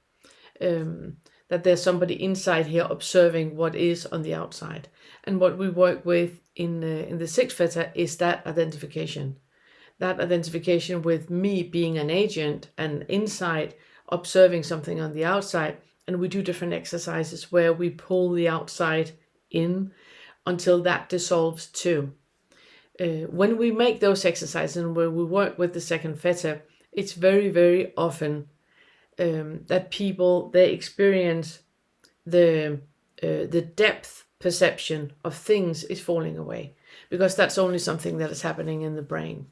That there's somebody inside here observing what is on the outside. And what we work with in the sixth fetter is that identification. That identification with me being an agent and inside observing something on the outside. And we do different exercises where we pull the outside in until that dissolves too. When we make those exercises and where we work with the second fetter, it's very, very often that people, they experience the depth perception of things is falling away, because that's only something that is happening in the brain.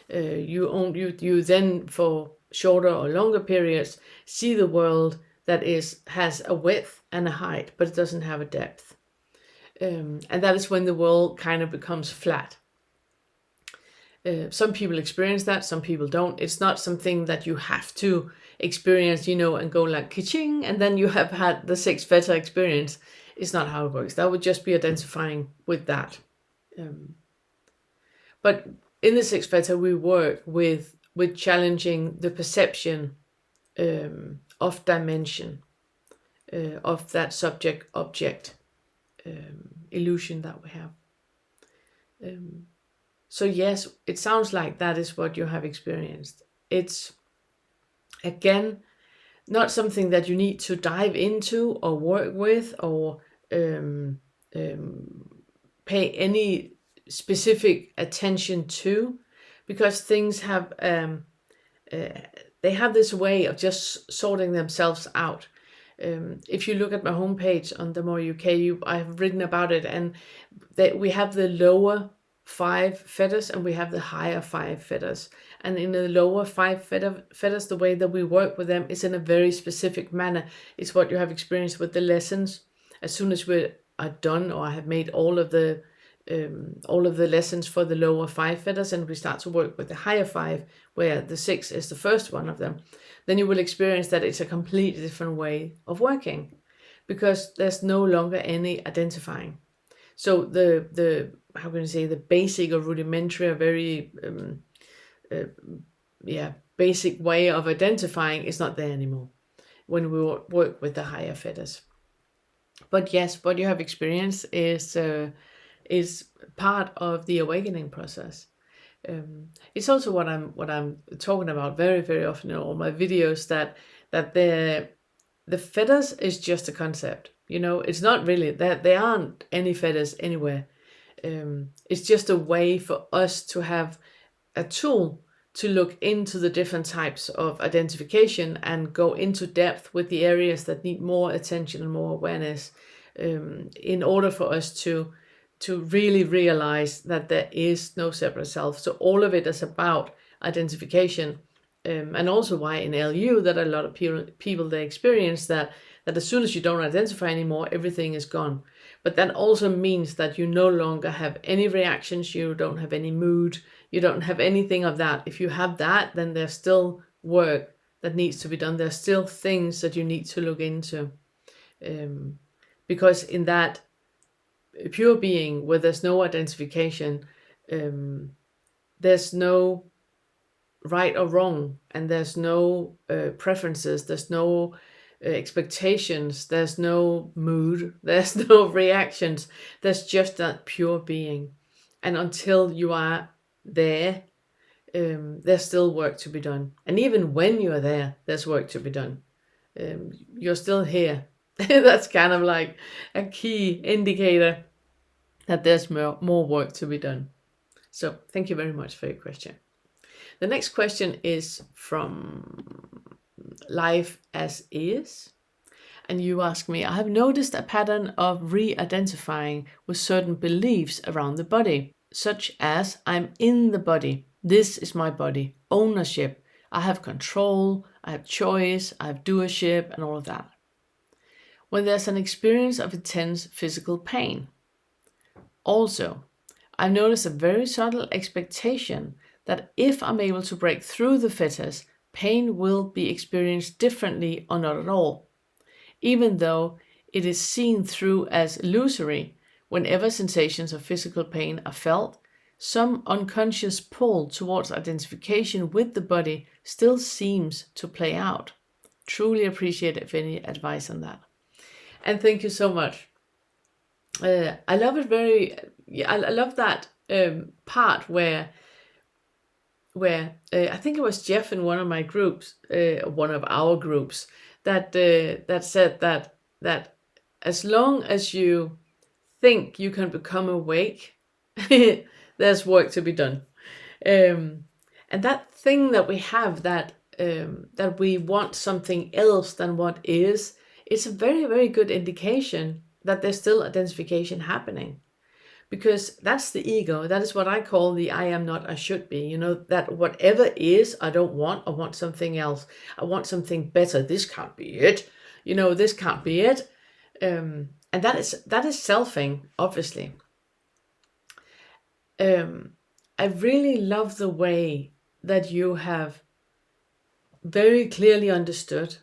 You then, for shorter or longer periods, see the world that has a width and a height, but it doesn't have a depth. And that is when the world kind of becomes flat. Some people experience that, some people don't. It's not something that you have to experience, and go like ka-ching, and then you have had the sixth fetter experience. It's not how it works. That would just be identifying with that. But in the sixth fetter, we work with challenging the perception of dimension, of that subject-object illusion that we have. So yes, it sounds like that is what you have experienced. It's, again, not something that you need to dive into or work with or pay any specific attention to, because things have they have this way of just sorting themselves out. If you look at my homepage on The More UK, I have written about it, and that we have the lower 5 fetters and we have the higher 5 fetters. And in the lower 5 fetters, the way that we work with them is in a very specific manner. It's what you have experienced with the lessons. As soon as we are done, or I have made all of the lessons for the lower 5 fetters, and we start to work with the higher 5, where the 6 is the first one of them, then you will experience that it's a completely different way of working, because there's no longer any identifying. So the how can I say, the basic or rudimentary or very basic way of identifying is not there anymore when we work with the higher fetters. But yes, what you have experienced is is part of the awakening process. It's also what I'm talking about very, very often in all my videos, that the fetters is just a concept. It's not really that there aren't any fetters anywhere. It's just a way for us to have a tool to look into the different types of identification and go into depth with the areas that need more attention and more awareness, in order for us to really realize that there is no separate self. So all of it is about identification, and also why in LU that a lot of people they experience that as soon as you don't identify anymore, everything is gone. But that also means that you no longer have any reactions, you don't have any mood, you don't have anything of that. If you have that, then there's still work that needs to be done. There's still things that you need to look into. Because in that pure being where there's no identification, there's no right or wrong, and there's no preferences, there's no expectations, there's no mood, there's no reactions, there's just that pure being. And until you are there, there's still work to be done. And even when you are there, there's work to be done. You're still here. That's kind of like a key indicator that there's more work to be done. So thank you very much for your question. The next question is from Life as Is. And you ask me, I have noticed a pattern of re-identifying with certain beliefs around the body, such as I'm in the body, this is my body, ownership, I have control, I have choice, I have doership, and all of that. When there's an experience of intense physical pain. Also, I've noticed a very subtle expectation that if I'm able to break through the fetters, pain will be experienced differently or not at all, even though it is seen through as illusory. Whenever sensations of physical pain are felt, some unconscious pull towards identification with the body still seems to play out. Truly appreciate if any advice on that. And thank you so much. I love it I love that part where I think it was Jeff in one of my groups, one of our groups, that said that as long as you think you can become awake, there's work to be done. And that thing that we have, that we want something else than what is, it's a very, very good indication that there's still identification happening. Because that's the ego. That is what I call the I am not, I should be. That whatever is, I don't want. I want something else. I want something better. This can't be it. This can't be it. And that is selfing, obviously. I really love the way that you have very clearly understood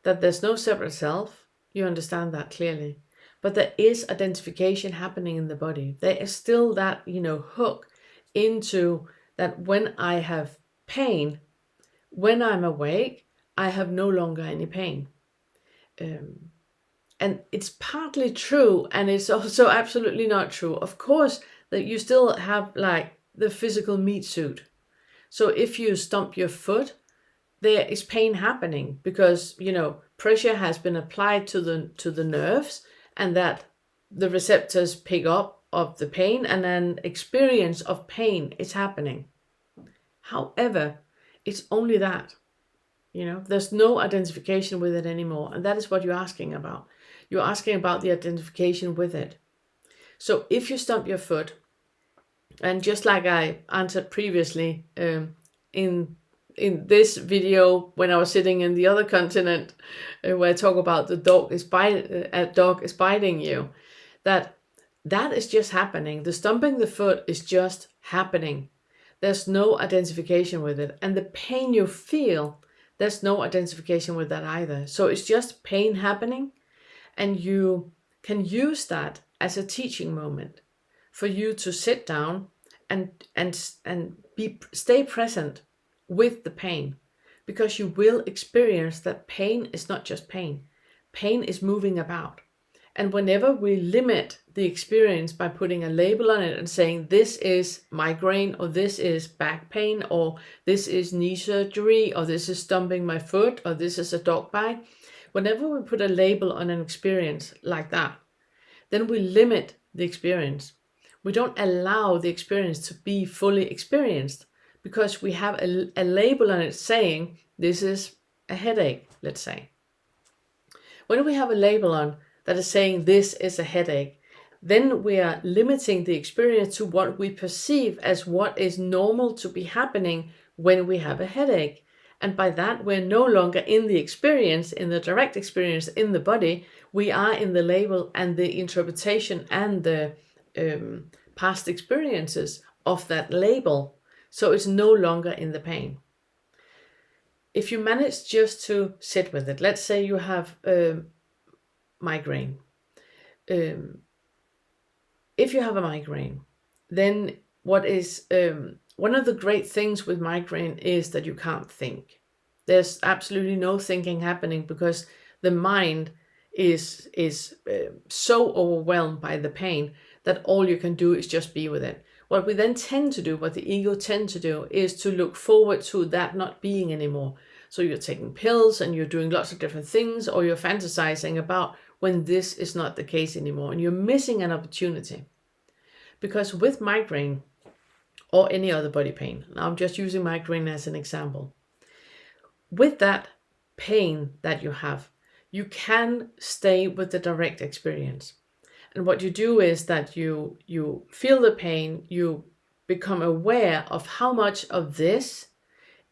that there's no separate self. You understand that clearly. But there is identification happening in the body. There is still that, hook into that when I have pain, when I'm awake, I have no longer any pain. And it's partly true, and it's also absolutely not true. Of course, that you still have like the physical meat suit. So if you stomp your foot, there is pain happening because, pressure has been applied to the nerves, and that the receptors pick up of the pain, and an experience of pain is happening. However, it's only that, there's no identification with it anymore. And that is what you're asking about. You're asking about the identification with it. So if you stomp your foot, and just like I answered previously in this video when I was sitting in the other continent, where I talk about the dog is biting you, that is just happening. The stomping the foot is just happening. There's no identification with it. And the pain you feel, there's no identification with that either. So it's just pain happening, and you can use that as a teaching moment for you to sit down and stay present with the pain, because you will experience that pain is not just pain. Pain is moving about, And whenever we limit the experience by putting a label on it and saying this is migraine, or this is back pain, or this is knee surgery, or this is stumping my foot, or this is a dog bite, whenever we put a label on an experience like that, then we limit the experience. We don't allow the experience to be fully experienced because we have a label on it saying this is a headache, let's say. When we have a label on that is saying this is a headache, then we are limiting the experience to what we perceive as what is normal to be happening when we have a headache. And by that, we're no longer in the experience, in the direct experience in the body. We are in the label and the interpretation and the past experiences of that label. So it's no longer in the pain. If you manage just to sit with it, let's say you have migraine. If you have a migraine, then what is one of the great things with migraine is that you can't think. There's absolutely no thinking happening because the mind is so overwhelmed by the pain that all you can do is just be with it. What we then tend to do, what the ego tends to do, is to look forward to that not being anymore. So you're taking pills and you're doing lots of different things, or you're fantasizing about when this is not the case anymore, and you're missing an opportunity. Because with migraine, or any other body pain, now I'm just using migraine as an example, with that pain that you have, you can stay with the direct experience. And what you do is that you feel the pain, you become aware of how much of this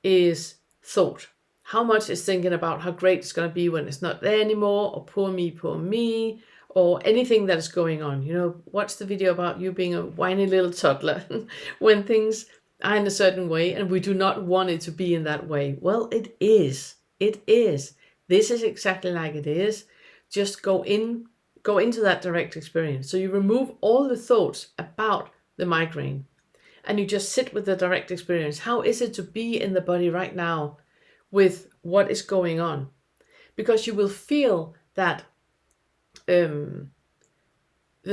is thought. How much is thinking about how great it's going to be when it's not there anymore, or poor me, or anything that is going on. You know, watch the video about you being a whiny little toddler when things are in a certain way and we do not want it to be in that way. Well, it is. It is. This is exactly like it is. Just go into that direct experience. So you remove all the thoughts about the migraine and you just sit with the direct experience. How is it to be in the body right now with what is going on? Because you will feel that the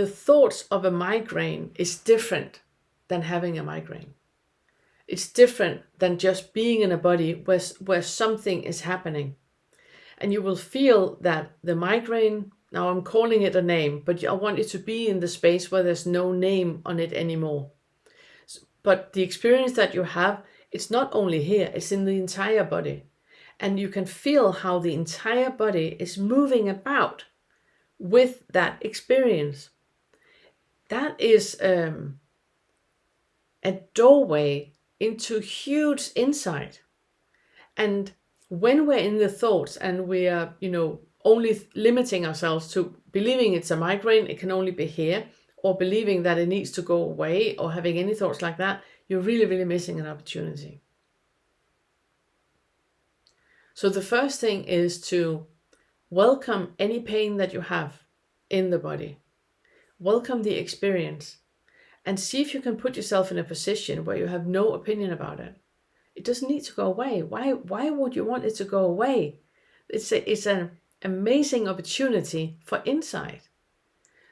thoughts of a migraine is different than having a migraine. It's different than just being in a body where something is happening. And you will feel that the migraine, now I'm calling it a name, but I want you to be in the space where there's no name on it anymore. But the experience that you have, it's not only here, it's in the entire body. And you can feel how the entire body is moving about with that experience. That is a doorway into huge insight. And when we're in the thoughts and we are, only limiting ourselves to believing it's a migraine, it can only be here, or believing that it needs to go away, or having any thoughts like that, you're really, really missing an opportunity. So the first thing is to welcome any pain that you have in the body. Welcome the experience and see if you can put yourself in a position where you have no opinion about it. It doesn't need to go away. Why would you want it to go away? It's an amazing opportunity for insight.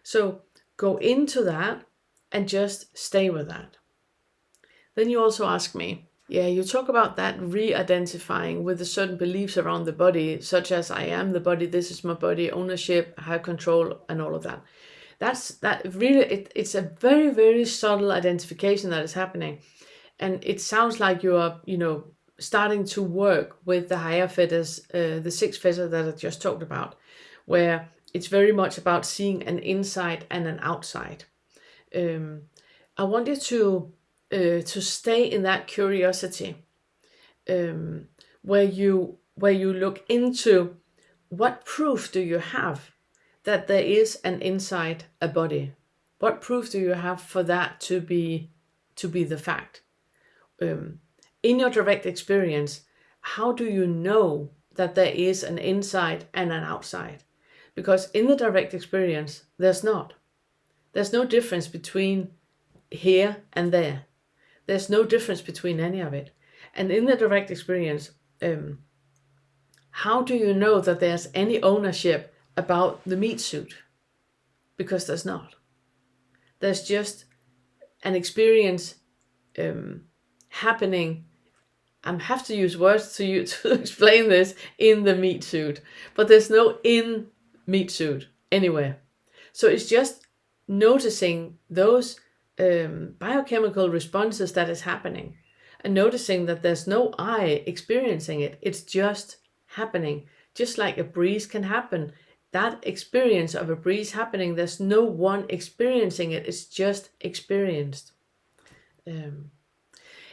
So go into that and just stay with that. Then you also ask me, you talk about that re-identifying with the certain beliefs around the body, such as I am the body, this is my body, ownership, I have control, and all of that. It's a very, very subtle identification that is happening. And it sounds like you are, starting to work with the higher fetters, the 6 fetters that I just talked about, where it's very much about seeing an inside and an outside. I want you to stay in that curiosity, where you look into what proof do you have that there is an inside a body. What proof do you have for that to be the fact? In your direct experience, how do you know that there is an inside and an outside? Because in the direct experience, there's not. There's no difference between here and there. There's no difference between any of it. And in the direct experience, how do you know that there's any ownership about the meat suit? because there's not. There's just an experience happening. I have to use words to you to explain this, in the meat suit, but there's no in meat suit anywhere. So it's just noticing those biochemical responses that is happening, and noticing that there's no I experiencing it. It's just happening, just like a breeze can happen. That experience of a breeze happening, there's no one experiencing it. It's just experienced.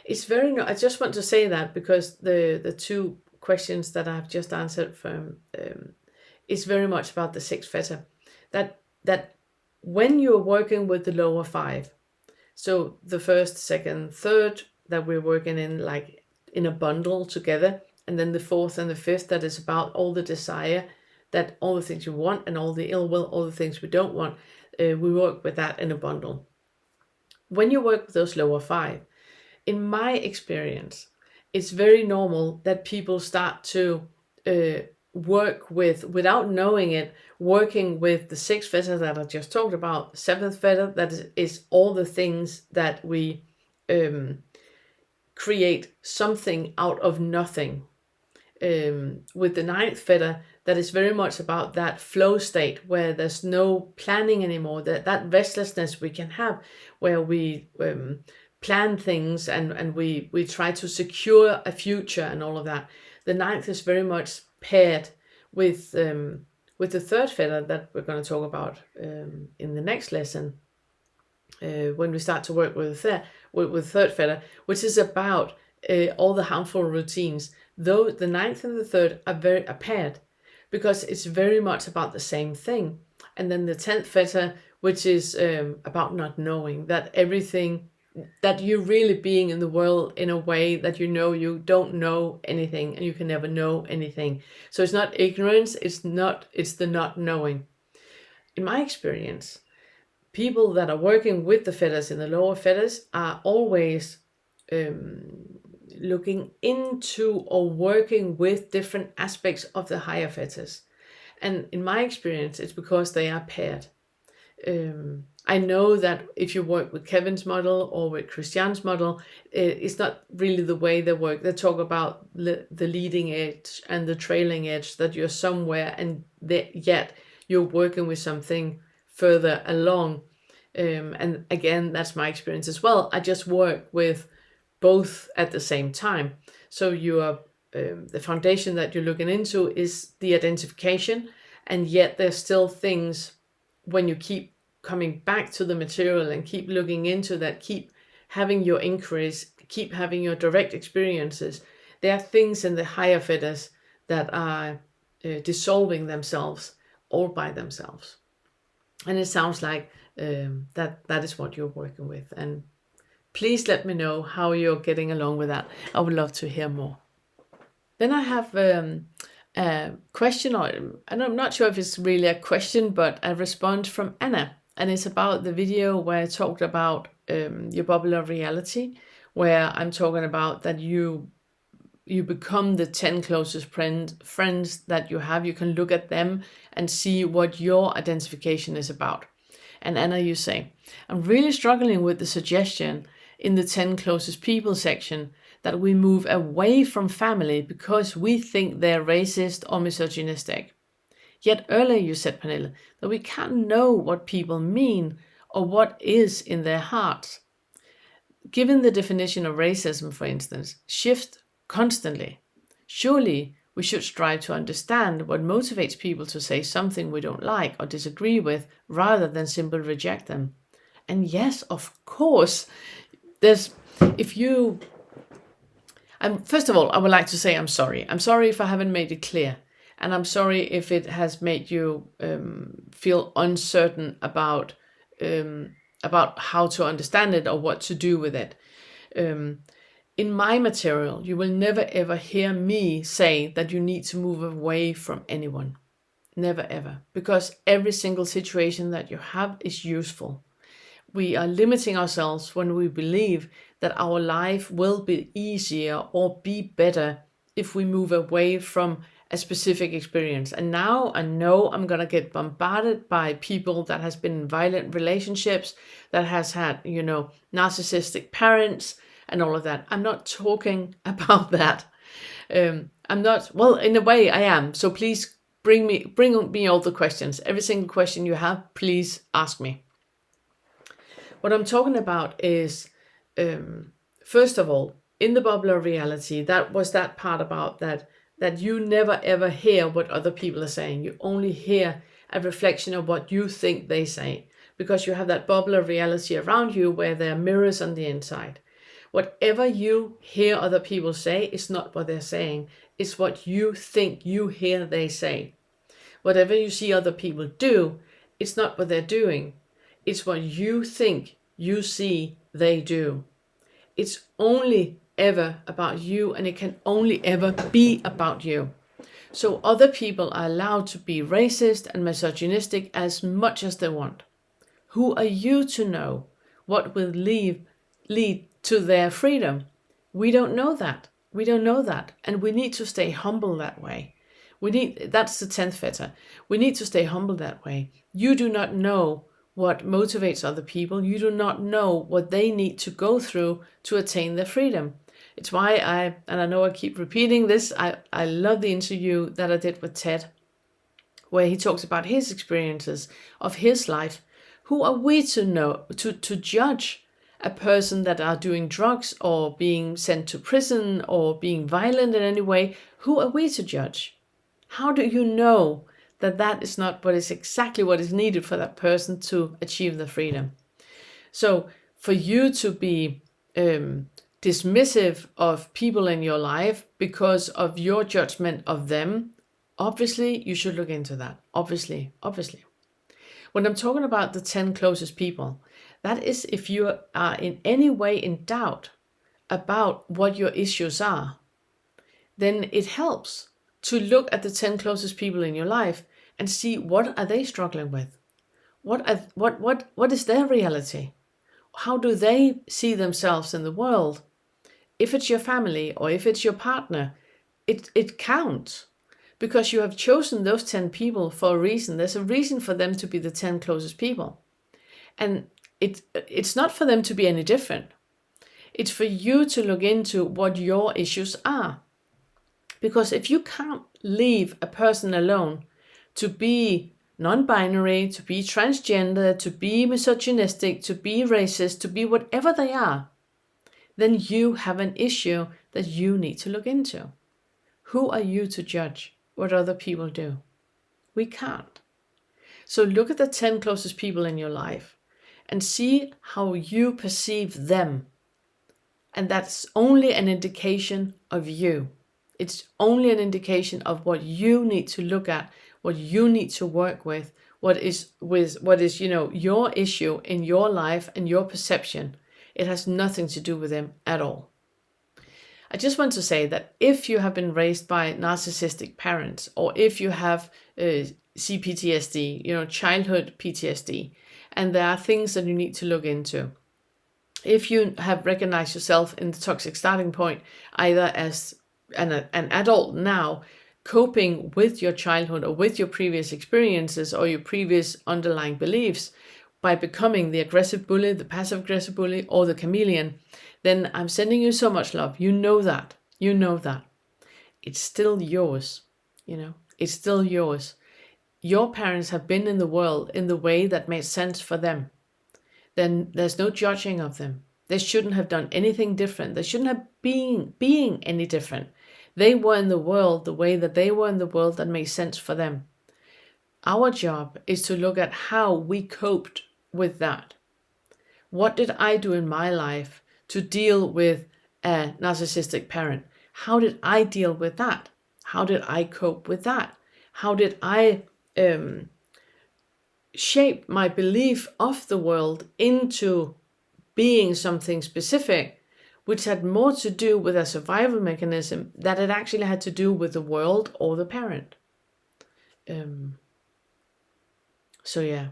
It's very. I just want to say that because the two questions that I've just answered from is very much about the sixth fetter. That when you're working with the lower five, so the first, second, third that we're working in like in a bundle together, and then the fourth and the fifth that is about all the desire, that all the things you want and all the ill will, all the things we don't want, we work with that in a bundle. When you work with those lower five, in my experience, it's very normal that people start to work with, without knowing it, working with the sixth fetter that I just talked about, the seventh fetter, that is all the things that we create something out of nothing. With the ninth fetter, that is very much about that flow state where there's no planning anymore, that restlessness we can have, where we plan things and we try to secure a future and all of that. The ninth is very much paired with the third fetter that we're going to talk about in the next lesson, when we start to work with third fetter, which is about all the harmful routines. Though the ninth and the third are paired, because it's very much about the same thing. And then the 10th fetter, which is about not knowing, that everything, that you're really being in the world in a way that you don't know anything and you can never know anything. So it's not ignorance, it's the not knowing. In my experience, people that are working with the fetters in the lower fetters are always looking into or working with different aspects of the higher fetters. And in my experience, it's because they are paired. I know that if you work with Kevin's model or with Christian's model, it's not really the way they work. They talk about the leading edge and the trailing edge, that you're somewhere and yet you're working with something further along. And again, that's my experience as well. I just work with both at the same time. So the foundation that you're looking into is the identification, and yet there's still things, when you keep coming back to the material and keep looking into that, keep having your inquiries, keep having your direct experiences, there are things in the higher fetters that are dissolving themselves all by themselves. And it sounds like that is what you're working with. And please let me know how you're getting along with that. I would love to hear more. Then I have a question, and I'm not sure if it's really a question, but a response from Anna. And it's about the video where I talked about your bubble of reality, where I'm talking about that you become the 10 closest friends that you have. You can look at them and see what your identification is about. And Anna, you say, I'm really struggling with the suggestion in the 10 closest people section that we move away from family because we think they're racist or misogynistic. Yet earlier you said, Pernille, that we can't know what people mean or what is in their hearts. Given the definition of racism, for instance, shifts constantly. Surely we should strive to understand what motivates people to say something we don't like or disagree with, rather than simply reject them. And yes, of course, first of all, I would like to say I'm sorry. I'm sorry if I haven't made it clear. And I'm sorry if it has made you feel uncertain about how to understand it or what to do with it. In my material, you will never ever hear me say that you need to move away from anyone. Never ever. Because every single situation that you have is useful. We are limiting ourselves when we believe that our life will be easier or be better if we move away from a specific experience. And now I know I'm going to get bombarded by people that has been in violent relationships, that has had, narcissistic parents and all of that. I'm not talking about that. I'm not, well, in a way I am. So please bring me all the questions. Every single question you have, please ask me. What I'm talking about is, first of all, in the bubble of reality, that was that part about that you never ever hear what other people are saying. You only hear a reflection of what you think they say, because you have that bubble of reality around you where there are mirrors on the inside. Whatever you hear other people say is not what they're saying. It's what you think you hear they say. Whatever you see other people do, it's not what they're doing. It's what you think you see they do. It's only ever about you, and it can only ever be about you. So other people are allowed to be racist and misogynistic as much as they want. Who are you to know what will lead to their freedom? We don't know that. We don't know that. And we need to stay humble that way. That's the 10th fetter. We need to stay humble that way. You do not know what motivates other people. You do not know what they need to go through to attain their freedom. It's why I know I keep repeating this, I love the interview that I did with Ted, where he talks about his experiences of his life. Who are we to know, to judge a person that are doing drugs or being sent to prison or being violent in any way? Who are we to judge? How do you know that is not exactly what is needed for that person to achieve the freedom? So for you to be dismissive of people in your life because of your judgment of them, obviously you should look into that. Obviously. When I'm talking about the 10 closest people, that is if you are in any way in doubt about what your issues are, then it helps to look at the 10 closest people in your life and see what are they struggling with. What is their reality? How do they see themselves in the world? If it's your family or if it's your partner, it counts, because you have chosen those 10 people for a reason. There's a reason for them to be the 10 closest people. And it's not for them to be any different. It's for you to look into what your issues are. Because if you can't leave a person alone to be non-binary, to be transgender, to be misogynistic, to be racist, to be whatever they are, then you have an issue that you need to look into. Who are you to judge what other people do? We can't. So look at the 10 closest people in your life and see how you perceive them. And that's only an indication of you. It's only an indication of what you need to look at, what you need to work with, what is your issue in your life and your perception. It has nothing to do with them at all. I just want to say that if you have been raised by narcissistic parents, or if you have CPTSD, childhood PTSD, and there are things that you need to look into. If you have recognized yourself in the toxic starting point, either as an adult now, coping with your childhood or with your previous experiences or your previous underlying beliefs by becoming the aggressive bully, the passive aggressive bully, or the chameleon, then I'm sending you so much love. You know that. It's still yours. It's still yours. Your parents have been in the world in the way that made sense for them. Then there's no judging of them. They shouldn't have done anything different. They shouldn't have been any different. They were in the world the way that they were in the world that made sense for them. Our job is to look at how we coped with that. What did I do in my life to deal with a narcissistic parent? How did I deal with that? How did I cope with that? How did I shape my belief of the world into being something specific, which had more to do with a survival mechanism than it actually had to do with the world or the parent. So yeah,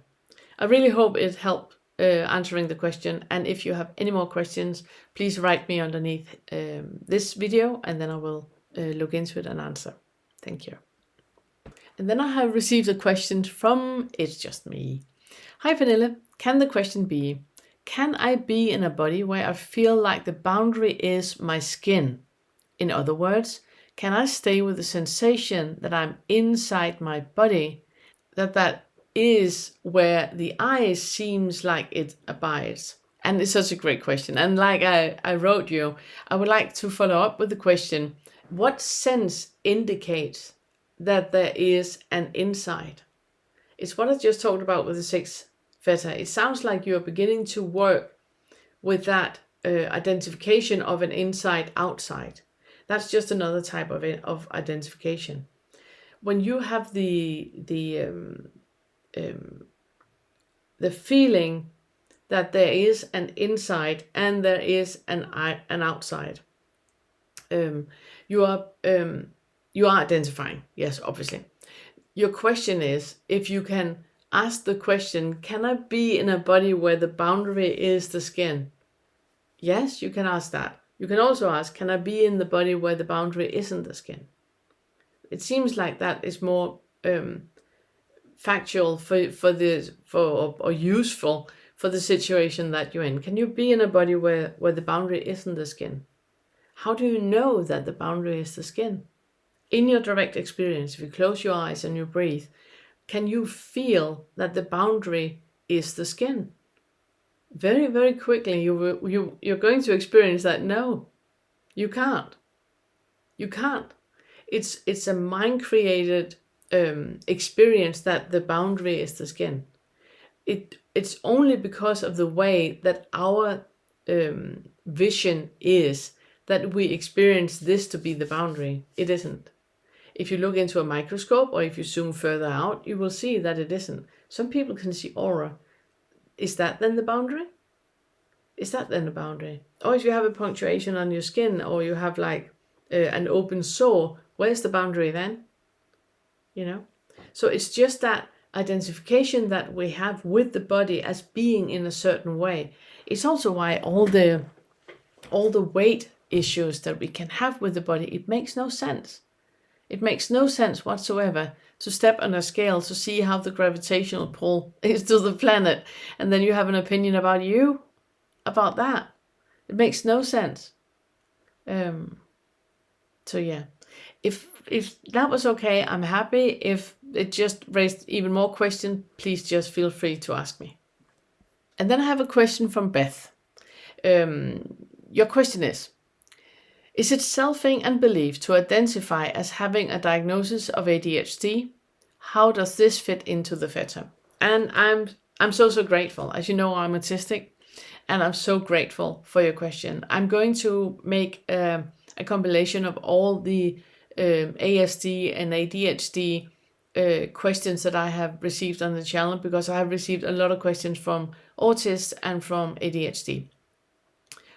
I really hope it helped answering the question. And if you have any more questions, please write me underneath this video, and then I will look into it and answer. Thank you. And then I have received a question from It's Just Me. Hi Pernille, can the question be, can I be in a body where I feel like the boundary is my skin? In other words, can I stay with the sensation that I'm inside my body, that is where the eye seems like it abides? And it's such a great question. And like I wrote you, I would like to follow up with the question, what sense indicates that there is an inside? It's what I just talked about with the 6 Fetter. It sounds like you're beginning to work with that identification of an inside outside. That's just another type of identification. When you have the feeling that there is an inside and there is an outside, you are identifying. Yes, obviously. Your question is, if you can ask the question, can I be in a body where the boundary is the skin? Yes, you can ask that. You can also ask, can I be in the body where the boundary isn't the skin? It seems like that is more factual or useful for the situation that you're in. Can you be in a body where the boundary isn't the skin? How do you know that the boundary is the skin? In your direct experience, if you close your eyes and you breathe, can you feel that the boundary is the skin? Very, very quickly, you're going to experience that no, you can't. You can't. It's a mind-created experience that the boundary is the skin. It's only because of the way that our vision is that we experience this to be the boundary. It isn't. If you look into a microscope or if you zoom further out, you will see that it isn't. Some people can see aura. Is that then the boundary? Is that then the boundary? Or if you have a punctuation on your skin or you have like an open sore, where's the boundary then? You know? So it's just that identification that we have with the body as being in a certain way. It's also why all the weight issues that we can have with the body, it makes no sense. It makes no sense whatsoever to step on a scale to see how the gravitational pull is to the planet, and then you have an opinion about you, about that. It makes no sense. So yeah, if that was okay, I'm happy. If it just raised even more questions, please just feel free to ask me. And then I have a question from Beth. Your question is it selfing and belief to identify as having a diagnosis of ADHD? How does this fit into the Fetter? And I'm so grateful. As you know, I'm autistic, and I'm so grateful for your question. I'm going to make a compilation of all the ASD and ADHD questions that I have received on the channel, because I have received a lot of questions from autists and from ADHD.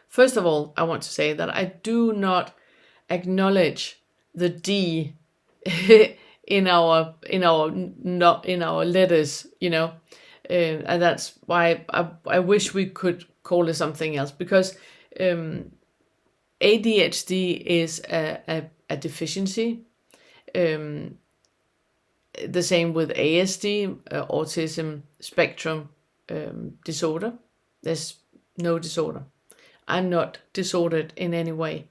First of all, I want to say that I do not acknowledge the D in our letters, you know, and that's why I wish we could call it something else, because ADHD is a deficiency. The same with ASD, autism spectrum disorder. There's no disorder. I'm not disordered in any way.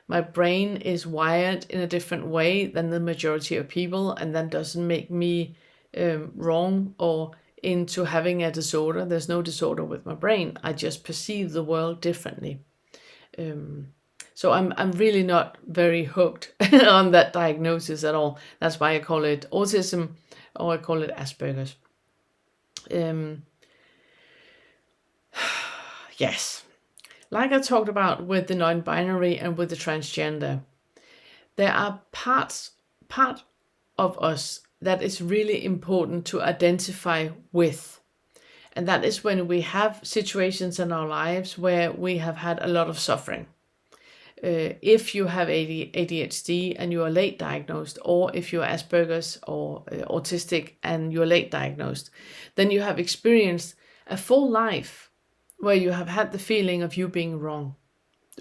My brain is wired in a different way than the majority of people, and that doesn't make me wrong or into having a disorder. There's no disorder with my brain. I just perceive the world differently. So I'm really not very hooked on that diagnosis at all. That's why I call it autism, or I call it Asperger's. Yes. Like I talked about with the non-binary and with the transgender, there are part of us that is really important to identify with. And that is when we have situations in our lives where we have had a lot of suffering. If you have ADHD and you are late diagnosed, or if you're Asperger's or autistic and you're late diagnosed, then you have experienced a full life where you have had the feeling of you being wrong.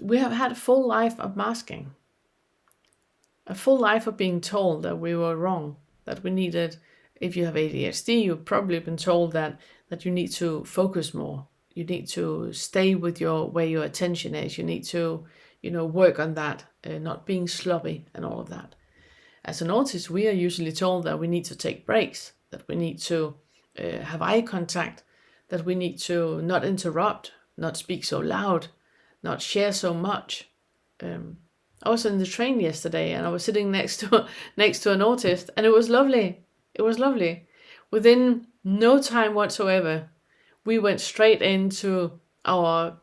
We have had a full life of masking, a full life of being told that we were wrong, that we needed. If you have ADHD, you've probably been told that you need to focus more. You need to stay with where your attention is. You need to, work on that, not being sloppy and all of that. As an autist, we are usually told that we need to take breaks, that we need to have eye contact, that we need to not interrupt, not speak so loud, not share so much. I was in the train yesterday and I was sitting next to an autist, and it was lovely. It was lovely. Within no time whatsoever, we went straight into our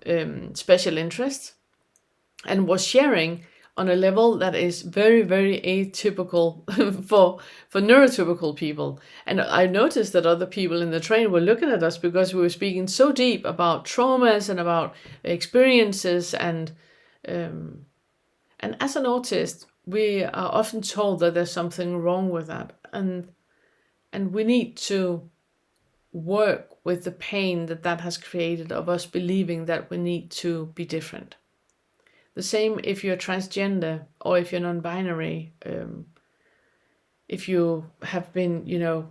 special interests and was sharing on a level that is very, very atypical for neurotypical people. And I noticed that other people in the train were looking at us because we were speaking so deep about traumas and about experiences. And as an autist, we are often told that there's something wrong with that. And we need to work with the pain that has created of us believing that we need to be different. The same if you're transgender or if you're non-binary. If you have been, you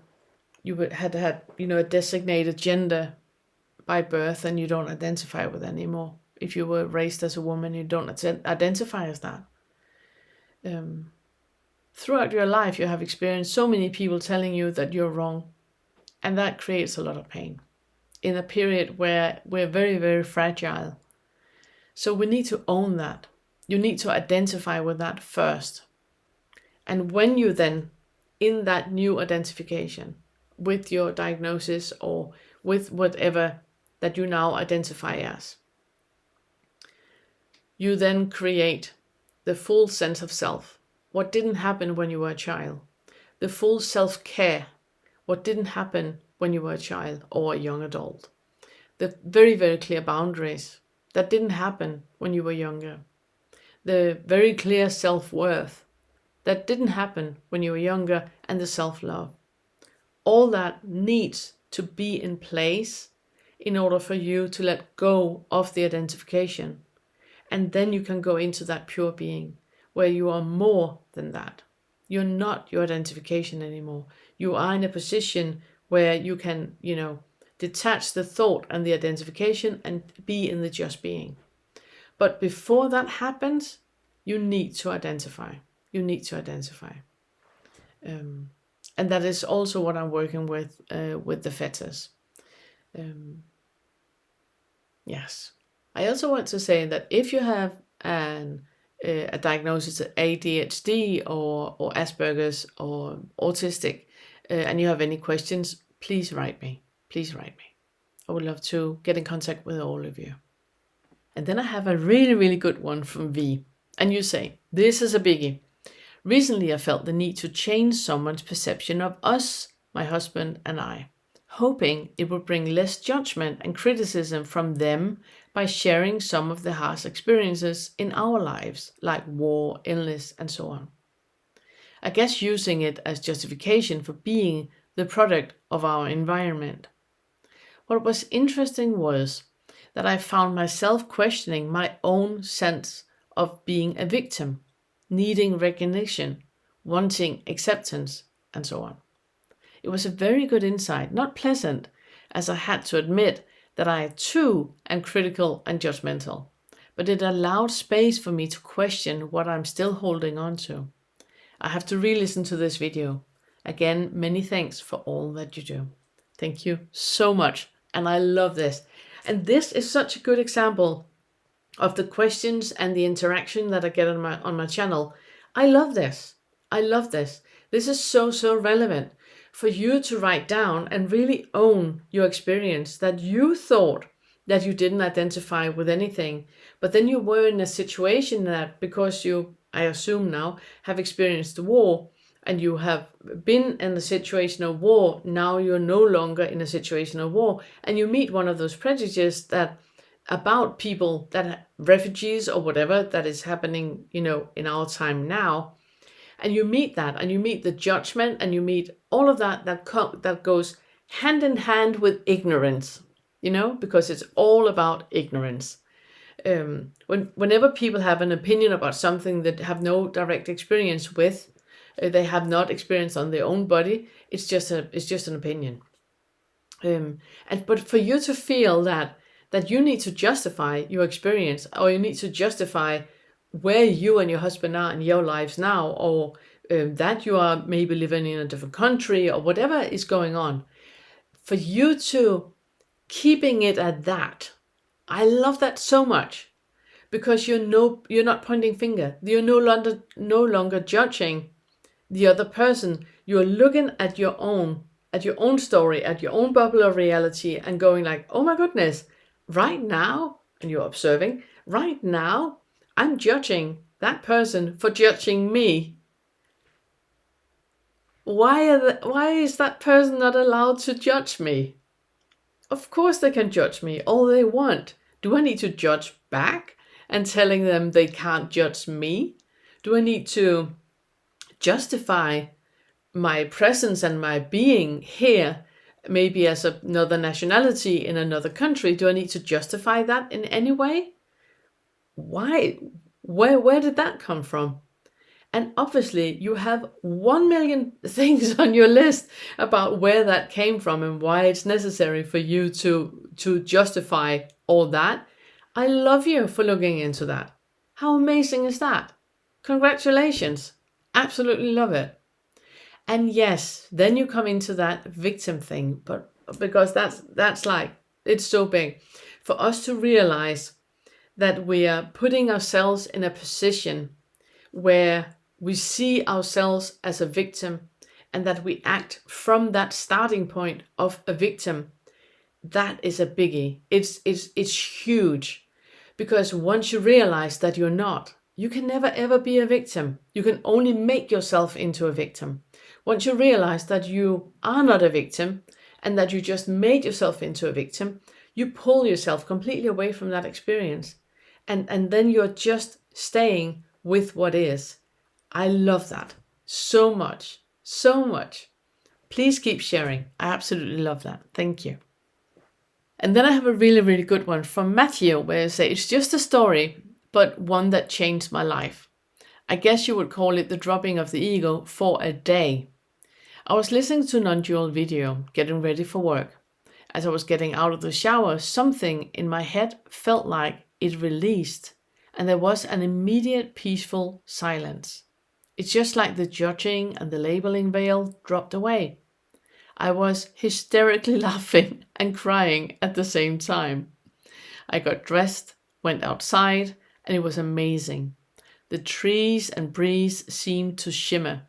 had a designated gender by birth and you don't identify with anymore. If you were raised as a woman, you don't identify as that. Throughout your life, you have experienced so many people telling you that you're wrong. And that creates a lot of pain in a period where we're very, very fragile. So we need to own that. You need to identify with that first. And when you then, in that new identification, with your diagnosis or with whatever that you now identify as, you then create the full sense of self. What didn't happen when you were a child. The full self-care. What didn't happen when you were a child or a young adult. The very, very clear boundaries. That didn't happen when you were younger. The very clear self-worth. That didn't happen when you were younger, and the self-love. All that needs to be in place in order for you to let go of the identification. And then you can go into that pure being where you are more than that. You're not your identification anymore. You are in a position where you can, detach the thought and the identification and be in the just being. But before that happens, you need to identify. You need to identify. And that is also what I'm working with the Fetters. Yes. I also want to say that if you have a diagnosis of ADHD or Asperger's or autistic, and you have any questions, please write me. Please write me. I would love to get in contact with all of you. And then I have a really, really good one from V. And you say, this is a biggie. Recently, I felt the need to change someone's perception of us, my husband and I, hoping it would bring less judgment and criticism from them by sharing some of the harsh experiences in our lives, like war, illness, and so on. I guess using it as justification for being the product of our environment. What was interesting was that I found myself questioning my own sense of being a victim, needing recognition, wanting acceptance, and so on. It was a very good insight, not pleasant, as I had to admit that I too am critical and judgmental, but it allowed space for me to question what I'm still holding on to. I have to re-listen to this video. Again, many thanks for all that you do. Thank you so much. And I love this. And this is such a good example of the questions and the interaction that I get on my channel. I love this. I love this. This is so, so relevant for you to write down and really own your experience that you thought that you didn't identify with anything. But then you were in a situation that because you, I assume now, have experienced the war and you have been in a situation of war, now you're no longer in a situation of war, and you meet one of those prejudices that about people that refugees or whatever that is happening, in our time now, and you meet that, and you meet the judgment, and you meet all of that goes hand in hand with ignorance, because it's all about ignorance. Whenever people have an opinion about something that have no direct experience with, they have not experienced on their own body. It's just an opinion. But for you to feel that you need to justify your experience, or you need to justify where you and your husband are in your lives now, or that you are maybe living in a different country, or whatever is going on, for you to keeping it at that, I love that so much, because you're not pointing finger. You're no longer judging the other person. You're looking at your own story, at your own bubble of reality, and going like, oh my goodness, right now, and you're observing, right now, I'm judging that person for judging me. Why is that person not allowed to judge me? Of course they can judge me all they want. Do I need to judge back and telling them they can't judge me? Do I need to justify my presence and my being here, maybe as another nationality in another country? Do I need to justify that in any way? Why? Where did that come from? And obviously you have 1 million things on your list about where that came from and why it's necessary for you to justify all that. I love you for looking into that. How amazing is that? Congratulations. Absolutely love it. And yes, then you come into that victim thing, but because that's like, it's so big for us to realize that we are putting ourselves in a position where we see ourselves as a victim, and that we act from that starting point of a victim. That is a biggie. It's huge, because once you realize that you're not, you can never ever be a victim. You can only make yourself into a victim. Once you realize that you are not a victim and that you just made yourself into a victim, you pull yourself completely away from that experience, and then you're just staying with what is. I love that so much, so much. Please keep sharing. I absolutely love that. Thank you. And then I have a really, really good one from Matthew, where I say, it's just a story, but one that changed my life. I guess you would call it the dropping of the ego for a day. I was listening to a non-dual video, getting ready for work. As I was getting out of the shower, something in my head felt like it released, and there was an immediate peaceful silence. It's just like the judging and the labeling veil dropped away. I was hysterically laughing and crying at the same time. I got dressed, went outside, and it was amazing. The trees and breeze seemed to shimmer.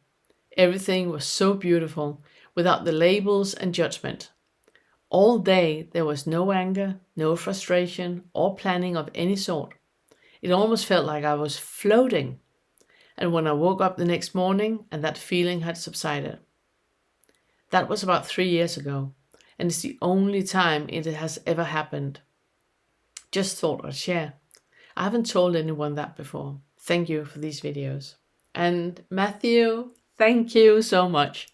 Everything was so beautiful, without the labels and judgment. All day there was no anger, no frustration, or planning of any sort. It almost felt like I was floating. And when I woke up the next morning, and that feeling had subsided. That was about 3 years ago, and it's the only time it has ever happened. Just thought I'd share. I haven't told anyone that before. Thank you for these videos. And Matthew, thank you so much.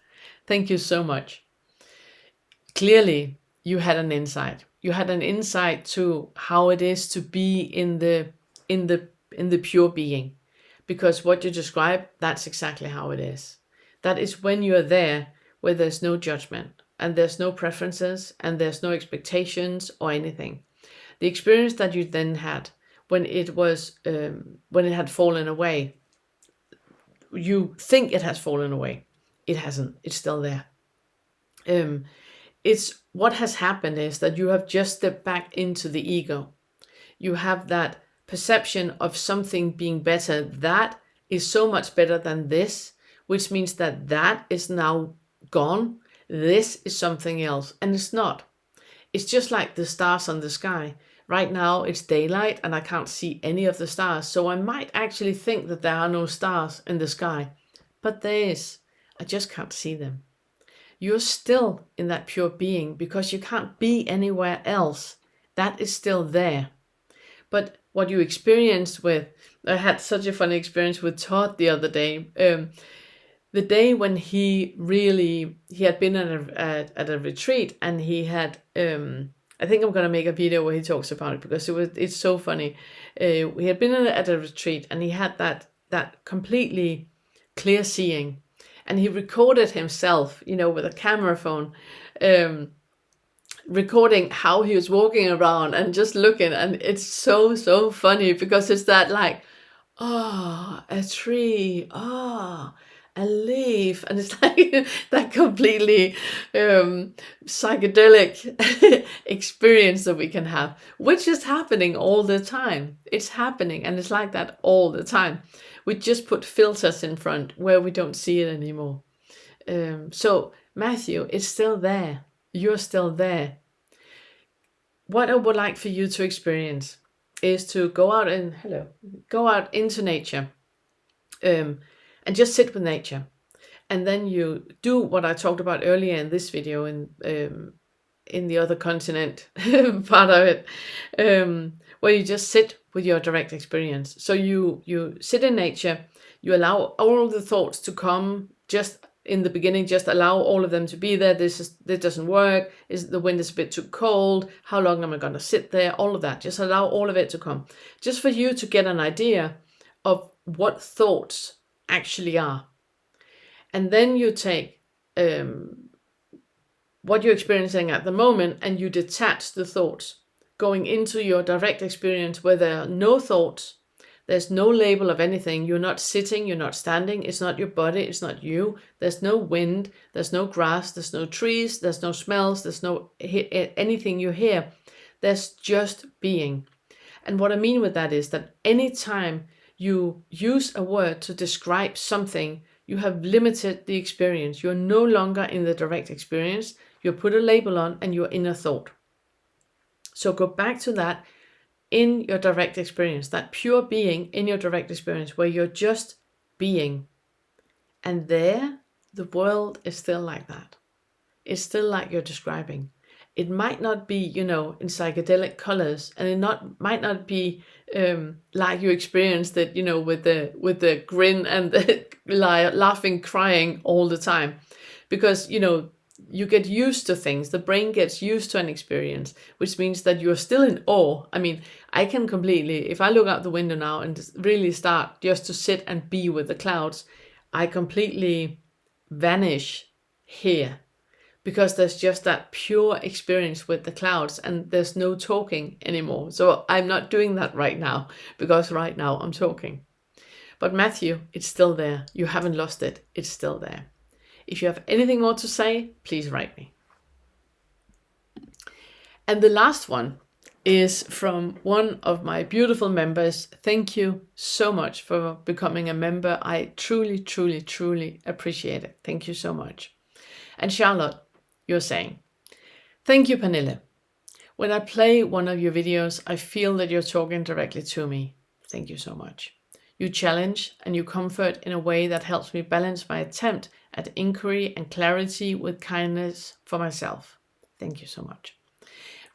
Thank you so much. Clearly, you had an insight. You had an insight to how it is to be in the pure being. Because what you describe, that's exactly how it is. That is when you're there, where there's no judgment, and there's no preferences, and there's no expectations or anything. The experience that you then had, when it had fallen away, you think it has fallen away. It hasn't. It's still there. It's what has happened is that you have just stepped back into the ego. You have that perception of something being better. That is so much better than this, which means that is now gone. This is something else, and it's not. It's just like the stars on the sky. Right now it's daylight and I can't see any of the stars, so I might actually think that there are no stars in the sky, but there is. I just can't see them. You're still in that pure being because you can't be anywhere else. That is still there. But what you experienced with, I had such a funny experience with Todd the other day. The day when he had been at a retreat, and he had, I think I'm going to make a video where he talks about it because it's so funny. He had been at a retreat, and he had that completely clear seeing. and he recorded himself, with a camera phone, recording how he was walking around and just looking. And it's so funny, because it's that like, a tree, a leaf, and it's like that completely psychedelic experience that we can have, which is happening all the time. It's happening, and it's like that all the time. We just put filters in front where we don't see it anymore. So Matthew, it's still there. You're still there. What I would like for you to experience is to go out into nature, and just sit with nature. And then you do what I talked about earlier in this video, in the other continent part of it, where you just sit with your direct experience. So you sit in nature, you allow all the thoughts to come. Just in the beginning, just allow all of them to be there. This doesn't work. The wind is a bit too cold. How long am I going to sit there? All of that. Just allow all of it to come, just for you to get an idea of what thoughts actually are. And then you take what you're experiencing at the moment, and you detach the thoughts, going into your direct experience where there are no thoughts. There's no label of anything. You're not sitting, you're not standing. It's not your body, it's not you. There's no wind, there's no grass, there's no trees, there's no smells, there's no anything you hear. There's just being. And what I mean with that is that anytime you use a word to describe something, you have limited the experience. You're no longer in the direct experience. You put a label on and you're in a thought. So go back to that in your direct experience, that pure being in your direct experience, where you're just being. And there, the world is still like that. It's still like you're describing. It might not be, in psychedelic colors, and it might not be like you experienced it, with the grin and the laughing, crying all the time, because you get used to things. The brain gets used to an experience, which means that you're still in awe. I mean, I can completely, if I look out the window now and really start just to sit and be with the clouds, I completely vanish here, because there's just that pure experience with the clouds, and there's no talking anymore. So I'm not doing that right now, because right now I'm talking. But Matthew, it's still there. You haven't lost it. It's still there. If you have anything more to say, please write me. And the last one is from one of my beautiful members. Thank you so much for becoming a member. I truly, truly, truly appreciate it. Thank you so much. And Charlotte, you're saying, thank you, Pernille. When I play one of your videos, I feel that you're talking directly to me. Thank you so much. You challenge and you comfort in a way that helps me balance my attempt at inquiry and clarity with kindness for myself. Thank you so much.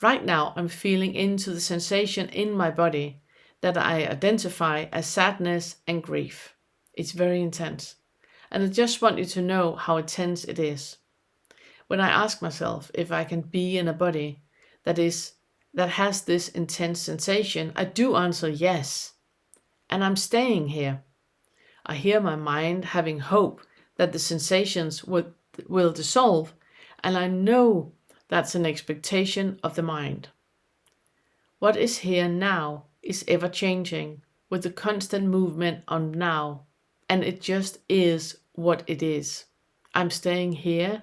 Right now, I'm feeling into the sensation in my body that I identify as sadness and grief. It's very intense. And I just want you to know how intense it is. When I ask myself if I can be in a body that has this intense sensation, I do answer yes. And I'm staying here. I hear my mind having hope that the sensations will dissolve, and I know that's an expectation of the mind. What is here now is ever changing, with the constant movement on now, and it just is what it is. I'm staying here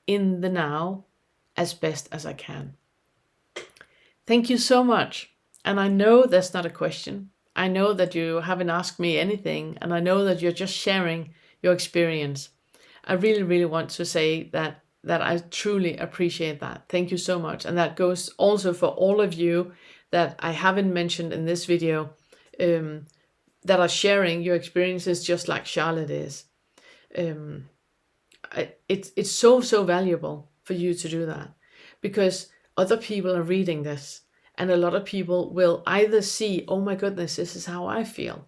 in the now as best as I can. Thank you so much. And I know that's not a question. I know that you haven't asked me anything, and I know that you're just sharing your experience. I really, really want to say that I truly appreciate that. Thank you so much. And that goes also for all of you that I haven't mentioned in this video, that are sharing your experiences just like Charlotte is. It's so valuable for you to do that, because other people are reading this, and a lot of people will either see, oh my goodness, this is how I feel,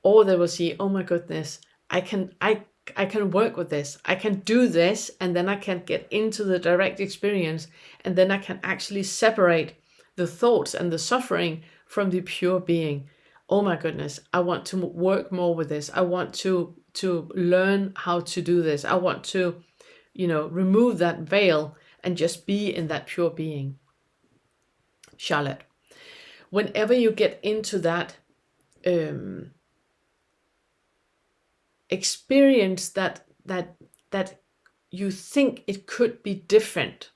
or they will see, oh my goodness, I can work with this, I can do this, and then I can get into the direct experience, and then I can actually separate the thoughts and the suffering from the pure being. Oh my goodness, I want to work more with this. I want to to learn how to do this. I want to, remove that veil and just be in that pure being. Charlotte, whenever you get into that experience that you think it could be different,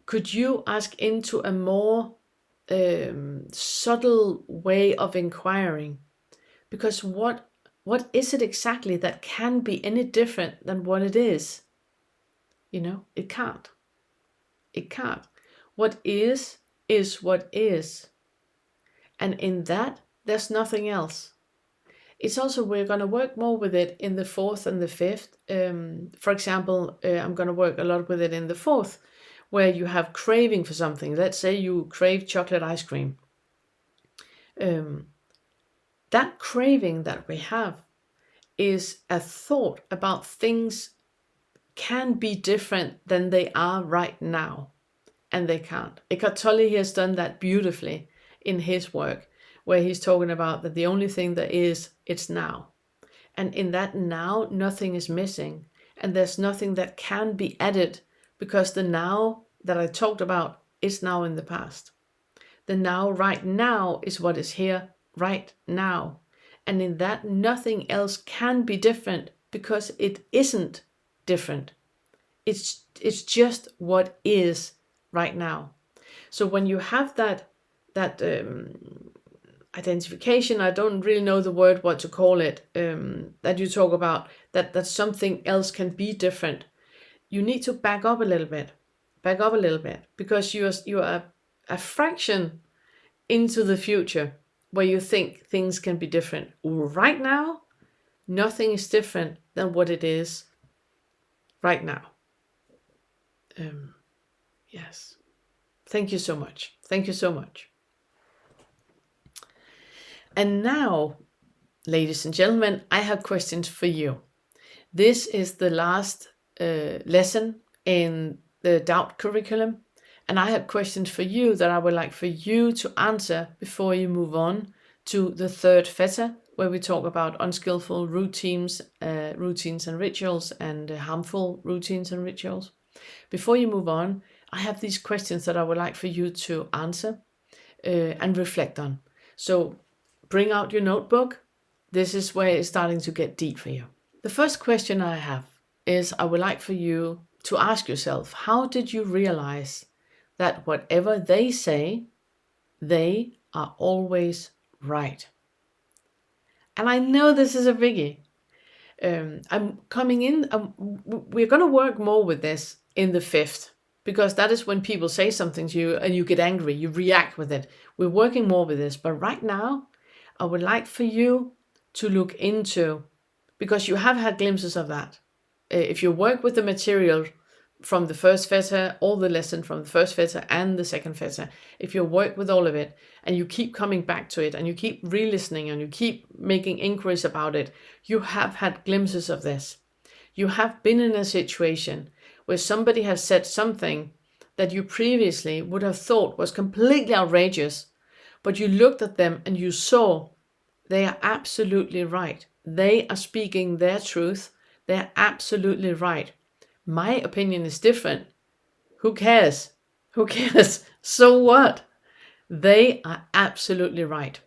could you ask into a more subtle way of inquiring? Because what is it exactly that can be any different than what it is? It can't. It can't. What is what is. And in that, there's nothing else. It's also, we're going to work more with it in the fourth and the fifth. For example, I'm going to work a lot with it in the fourth, where you have craving for something. Let's say you crave chocolate ice cream. That craving that we have is a thought about things can be different than they are right now. And they can't. Eckhart Tolle has done that beautifully in his work, where he's talking about that the only thing that is, it's now. And in that now, nothing is missing. And there's nothing that can be added, because the now that I talked about is now in the past. The now, right now, is what is here right now. And in that, nothing else can be different, because it isn't different. It's just what is right now. So when you have that identification, I don't really know the word, what to call it, that you talk about, that something else can be different, you need to back up a little bit, because you're a fraction into the future where you think things can be different. Right now, nothing is different than what it is right now. Yes. Thank you so much. Thank you so much. And now, ladies and gentlemen, I have questions for you. This is the last lesson in the doubt curriculum. And I have questions for you that I would like for you to answer before you move on to the third Fetter, where we talk about unskillful routines and rituals, and harmful routines and rituals. Before you move on, I have these questions that I would like for you to answer and reflect on. So bring out your notebook. This is where it's starting to get deep for you. The first question I have is, I would like for you to ask yourself, how did you realize that whatever they say, they are always right? And I know this is a biggie. I'm coming in, we're going to work more with this in the fifth, because that is when people say something to you and you get angry, you react with it. We're working more with this. But right now, I would like for you to look into, because you have had glimpses of that. If you work with the material from the first Fetter, all the lesson from the first Fetter and the second Fetter, if you work with all of it and you keep coming back to it and you keep re-listening and you keep making inquiries about it, you have had glimpses of this. You have been in a situation where somebody has said something that you previously would have thought was completely outrageous, but you looked at them and you saw they are absolutely right. They are speaking their truth. They're absolutely right. My opinion is different. Who cares? Who cares? So what? They are absolutely right.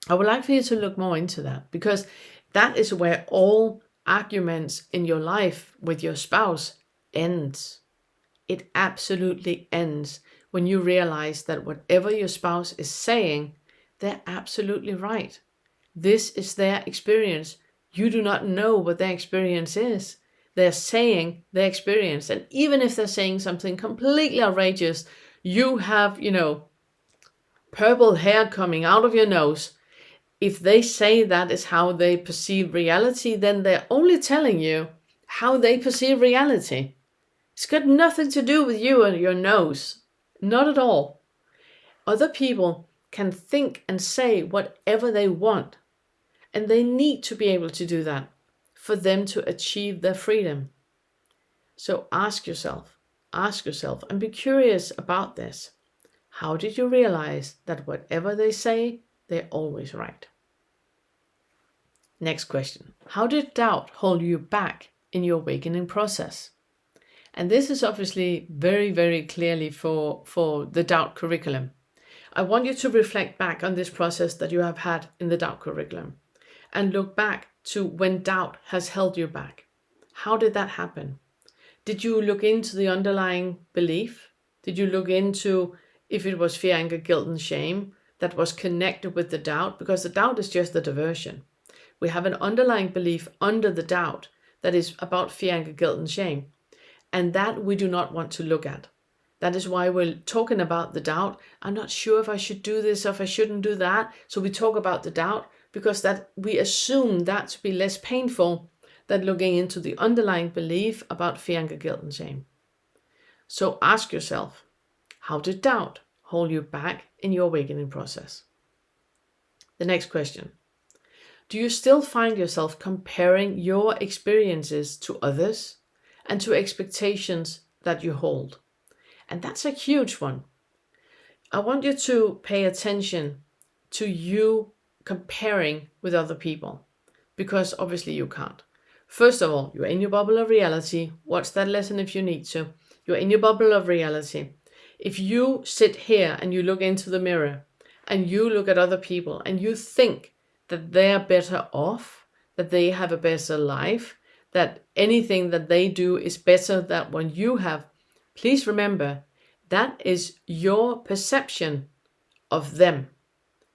I would like for you to look more into that, because that is where all arguments in your life with your spouse ends. It absolutely ends when you realize that whatever your spouse is saying, they're absolutely right. This is their experience. You do not know what their experience is. They're saying their experience. And even if they're saying something completely outrageous, you have, purple hair coming out of your nose. If they say that is how they perceive reality, then they're only telling you how they perceive reality. It's got nothing to do with you and your nose. Not at all. Other people can think and say whatever they want, and they need to be able to do that for them to achieve their freedom. So ask yourself, and be curious about this. How did you realize that whatever they say, they're always right? Next question. How did doubt hold you back in your awakening process? And this is obviously very, very clearly for the doubt curriculum. I want you to reflect back on this process that you have had in the doubt curriculum and look back to when doubt has held you back. How did that happen? Did you look into the underlying belief? Did you look into if it was fear, anger, guilt, and shame that was connected with the doubt? Because the doubt is just the diversion. We have an underlying belief under the doubt that is about fear, anger, guilt, and shame. And that we do not want to look at. That is why we're talking about the doubt. I'm not sure if I should do this or if I shouldn't do that. So we talk about the doubt because that we assume that to be less painful than looking into the underlying belief about fear, anger, guilt, and shame. So ask yourself, how did doubt hold you back in your awakening process? The next question. Do you still find yourself comparing your experiences to others and to expectations that you hold? And that's a huge one. I want you to pay attention to you comparing with other people, because obviously you can't. First of all, you're in your bubble of reality. Watch that lesson if you need to. You're in your bubble of reality. If you sit here and you look into the mirror and you look at other people and you think that they're better off, that they have a better life, that anything that they do is better than what you have, please remember, that is your perception of them.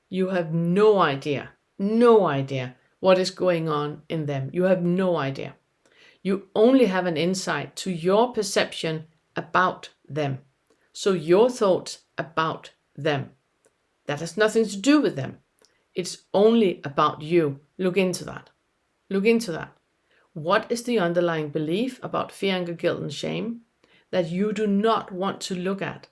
You have no idea what is going on in them. You have no idea. You only have an insight to your perception about them. So your thoughts about them. That has nothing to do with them. It's only about you. Look into that. Look into that. What is the underlying belief about fear, anger, guilt, and shame that you do not want to look at?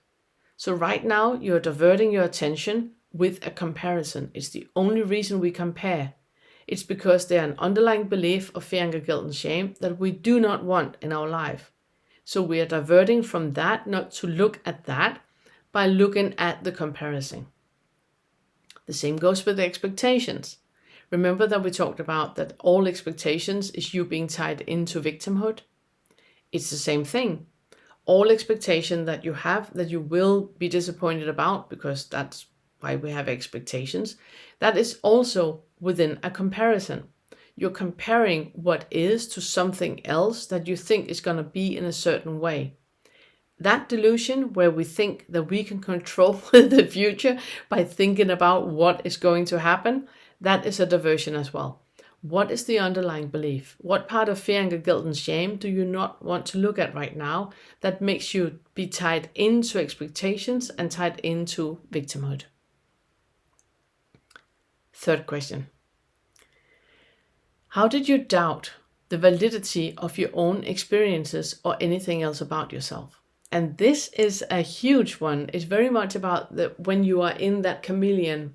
So right now you're diverting your attention with a comparison. It's the only reason we compare. It's because there's an underlying belief of fear, anger, guilt, and shame that we do not want in our life. So we are diverting from that, not to look at that, by looking at the comparison. The same goes with the expectations. Remember that we talked about that all expectations is you being tied into victimhood? It's the same thing. All expectation that you have that you will be disappointed about, because that's why we have expectations, that is also within a comparison. You're comparing what is to something else that you think is going to be in a certain way. That delusion where we think that we can control the future by thinking about what is going to happen, that is a diversion as well. What is the underlying belief? What part of fear, anger, guilt, and shame do you not want to look at right now that makes you be tied into expectations and tied into victimhood? Third question. How did you doubt the validity of your own experiences or anything else about yourself? And this is a huge one. It's very much about when you are in that chameleon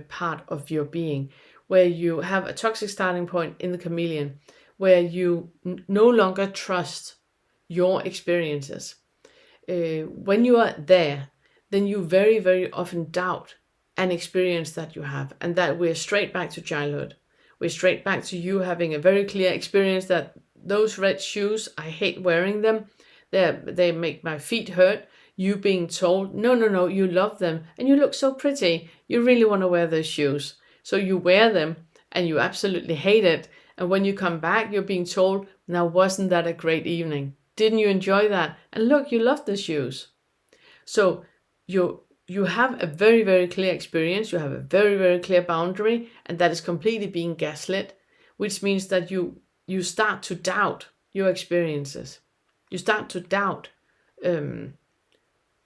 part of your being, where you have a toxic starting point in the chameleon, where you no longer trust your experiences. When you are there, then you very, very often doubt an experience that you have, and that we're straight back to childhood. We're straight back to you having a very clear experience that those red shoes, I hate wearing them. They make my feet hurt. You being told, no, you love them and you look so pretty. You really want to wear those shoes. So you wear them and you absolutely hate it. And when you come back, you're being told, now wasn't that a great evening? Didn't you enjoy that? And look, you love the shoes. So you have a very, very clear experience. You have a very, very clear boundary, and that is completely being gaslit, which means that you start to doubt your experiences. You start to doubt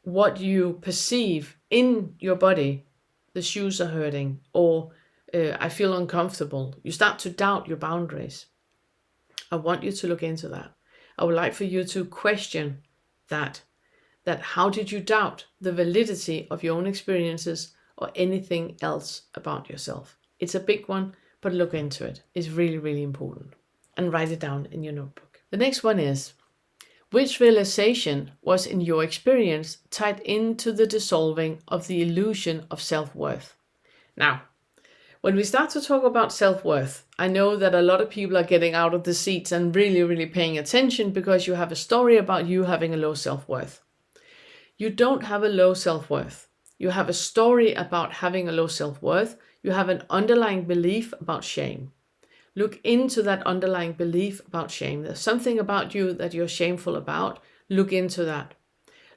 what you perceive in your body. The shoes are hurting, or I feel uncomfortable. You start to doubt your boundaries. I want you to look into that. I would like for you to question that how did you doubt the validity of your own experiences or anything else about yourself? It's a big one, but look into it. It's really, really important. And write it down in your notebook. The next one is, which realization was in your experience tied into the dissolving of the illusion of self-worth? Now, When we start to talk about self-worth, I know that a lot of people are getting out of the seats and really, really paying attention because you have a story about you having a low self-worth. You don't have a low self-worth. You have a story about having a low self-worth. You have an underlying belief about shame. Look into that underlying belief about shame. There's something about you that you're shameful about. Look into that.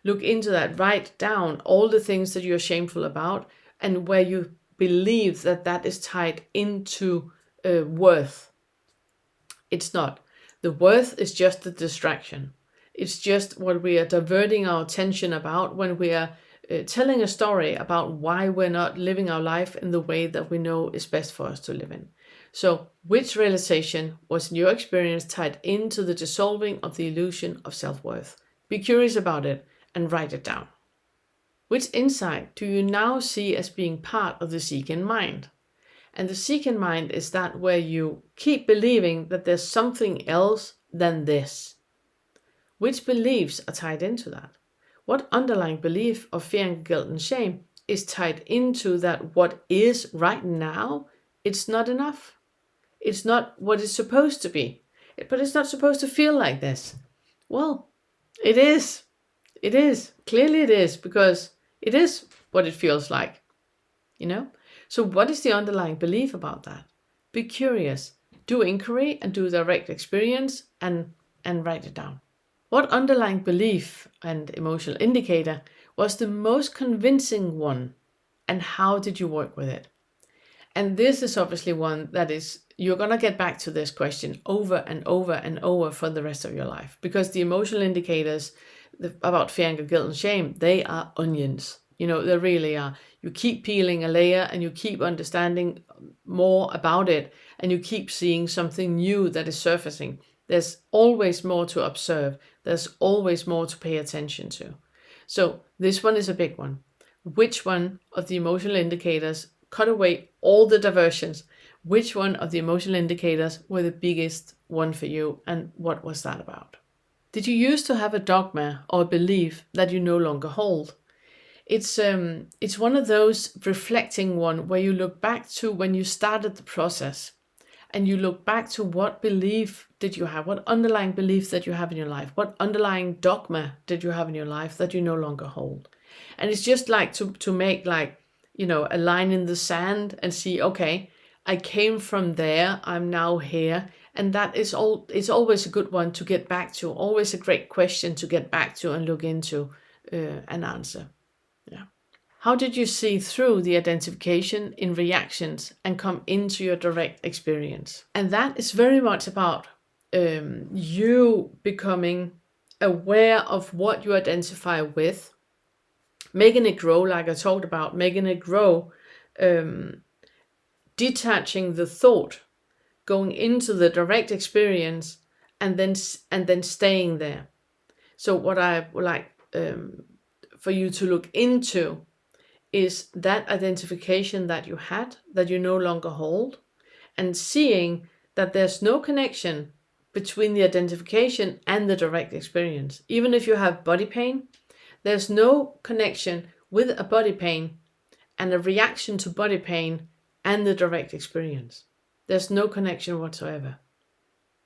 Look into that. Write down all the things that you're shameful about and where you believe that that is tied into worth. It's not. The worth is just the distraction. It's just what we are diverting our attention about when we are telling a story about why we're not living our life in the way that we know is best for us to live in. So, which realization was in your experience tied into the dissolving of the illusion of self-worth? Be curious about it and write it down. Which insight do you now see as being part of the seeking mind? And the seeking mind is that where you keep believing that there's something else than this. Which beliefs are tied into that? What underlying belief of fear and guilt and shame is tied into that what is right now, it's not enough. It's not what it's supposed to be. But it's not supposed to feel like this. Well, it is. It is. Clearly it is, because it is what it feels like. So what is the underlying belief about that? Be curious. Do inquiry and do direct experience and write it down. What underlying belief and emotional indicator was the most convincing one, and how did you work with it? And this is obviously one that is, you're going to get back to this question over and over and over for the rest of your life, because the emotional indicators about fear, anger, guilt, and shame, they are onions. They really are. You keep peeling a layer and you keep understanding more about it, and you keep seeing something new that is surfacing. There's always more to observe. There's always more to pay attention to. So this one is a big one. Which one of the emotional indicators, cut away all the diversions, which one of the emotional indicators were the biggest one for you, and what was that about? Did you used to have a dogma or a belief that you no longer hold? It's one of those reflecting one where you look back to when you started the process, and you look back to what belief did you have, what underlying belief that you have in your life, what underlying dogma did you have in your life that you no longer hold. And it's just like to make a line in the sand and see, okay, I came from there, I'm now here. And that is it's always a good one to get back to, always a great question to get back to and look into and answer. Yeah. How did you see through the identification in reactions and come into your direct experience? And that is very much about you becoming aware of what you identify with, making it grow, like I talked about, making it grow, detaching the thought, going into the direct experience, and then staying there. So what I would like for you to look into is that identification that you had, that you no longer hold, and seeing that there's no connection between the identification and the direct experience. Even if you have body pain, there's no connection with a body pain and a reaction to body pain and the direct experience. There's no connection whatsoever.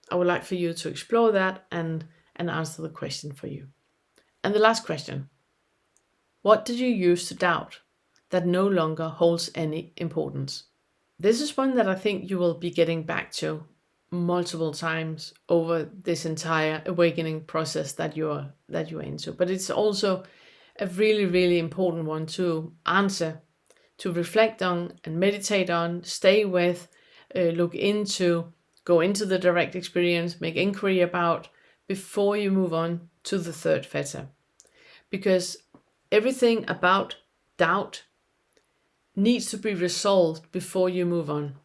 I would like for you to explore that and answer the question for you. And the last question: what did you use to doubt that no longer holds any importance? This is one that I think you will be getting back to multiple times over this entire awakening process that you're into. But it's also a really, really important one to answer, to reflect on and meditate on, stay with, look into, go into the direct experience, make inquiry about before you move on to the third fetter. Because everything about doubt needs to be resolved before you move on.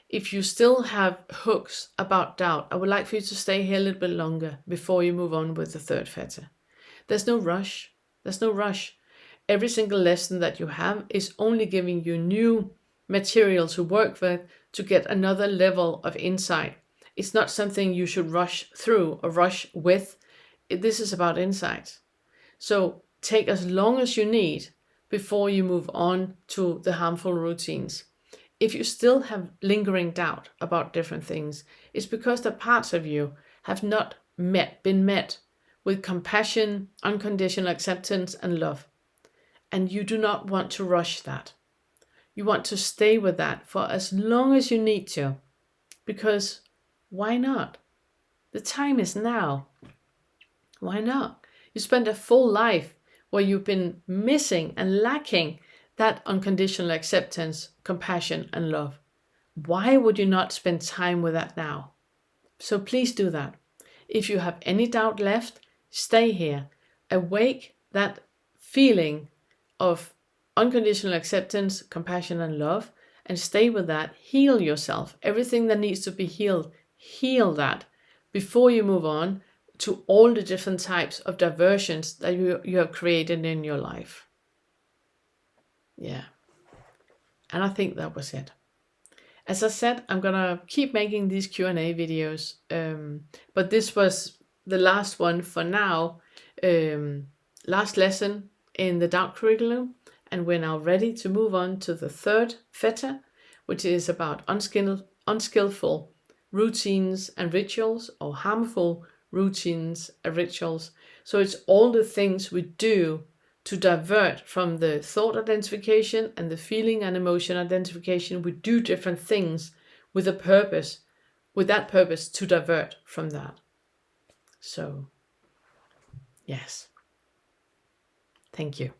If you still have hooks about doubt, I would like for you to stay here a little bit longer before you move on with the third fetter. There's no rush. There's no rush. Every single lesson that you have is only giving you new material to work with to get another level of insight. It's not something you should rush through or rush with. This is about insight. So take as long as you need before you move on to the harmful routines. if you still have lingering doubt about different things, it's because the parts of you have not been met with compassion, unconditional acceptance, and love. And you do not want to rush that. You want to stay with that for as long as you need to. Because why not? The time is now. Why not? You spend a full life where you've been missing and lacking that unconditional acceptance, compassion, and love. Why would you not spend time with that now? So please do that. If you have any doubt left, stay here. Awake that feeling of unconditional acceptance, compassion, and love, and stay with that. Heal yourself. Everything that needs to be healed, heal that before you move on to all the different types of diversions that you have created in your life. Yeah. And I think that was it. As I said, I'm gonna keep making these Q&A videos, but this was the last one for now, last lesson in the doubt curriculum, and we're now ready to move on to the third Fetter, which is about unskillful routines and rituals, or harmful routines and rituals. So it's all the things we do to divert from the thought identification and the feeling and emotion identification. We do different things with a purpose, with that purpose to divert from that. So, yes. Thank you.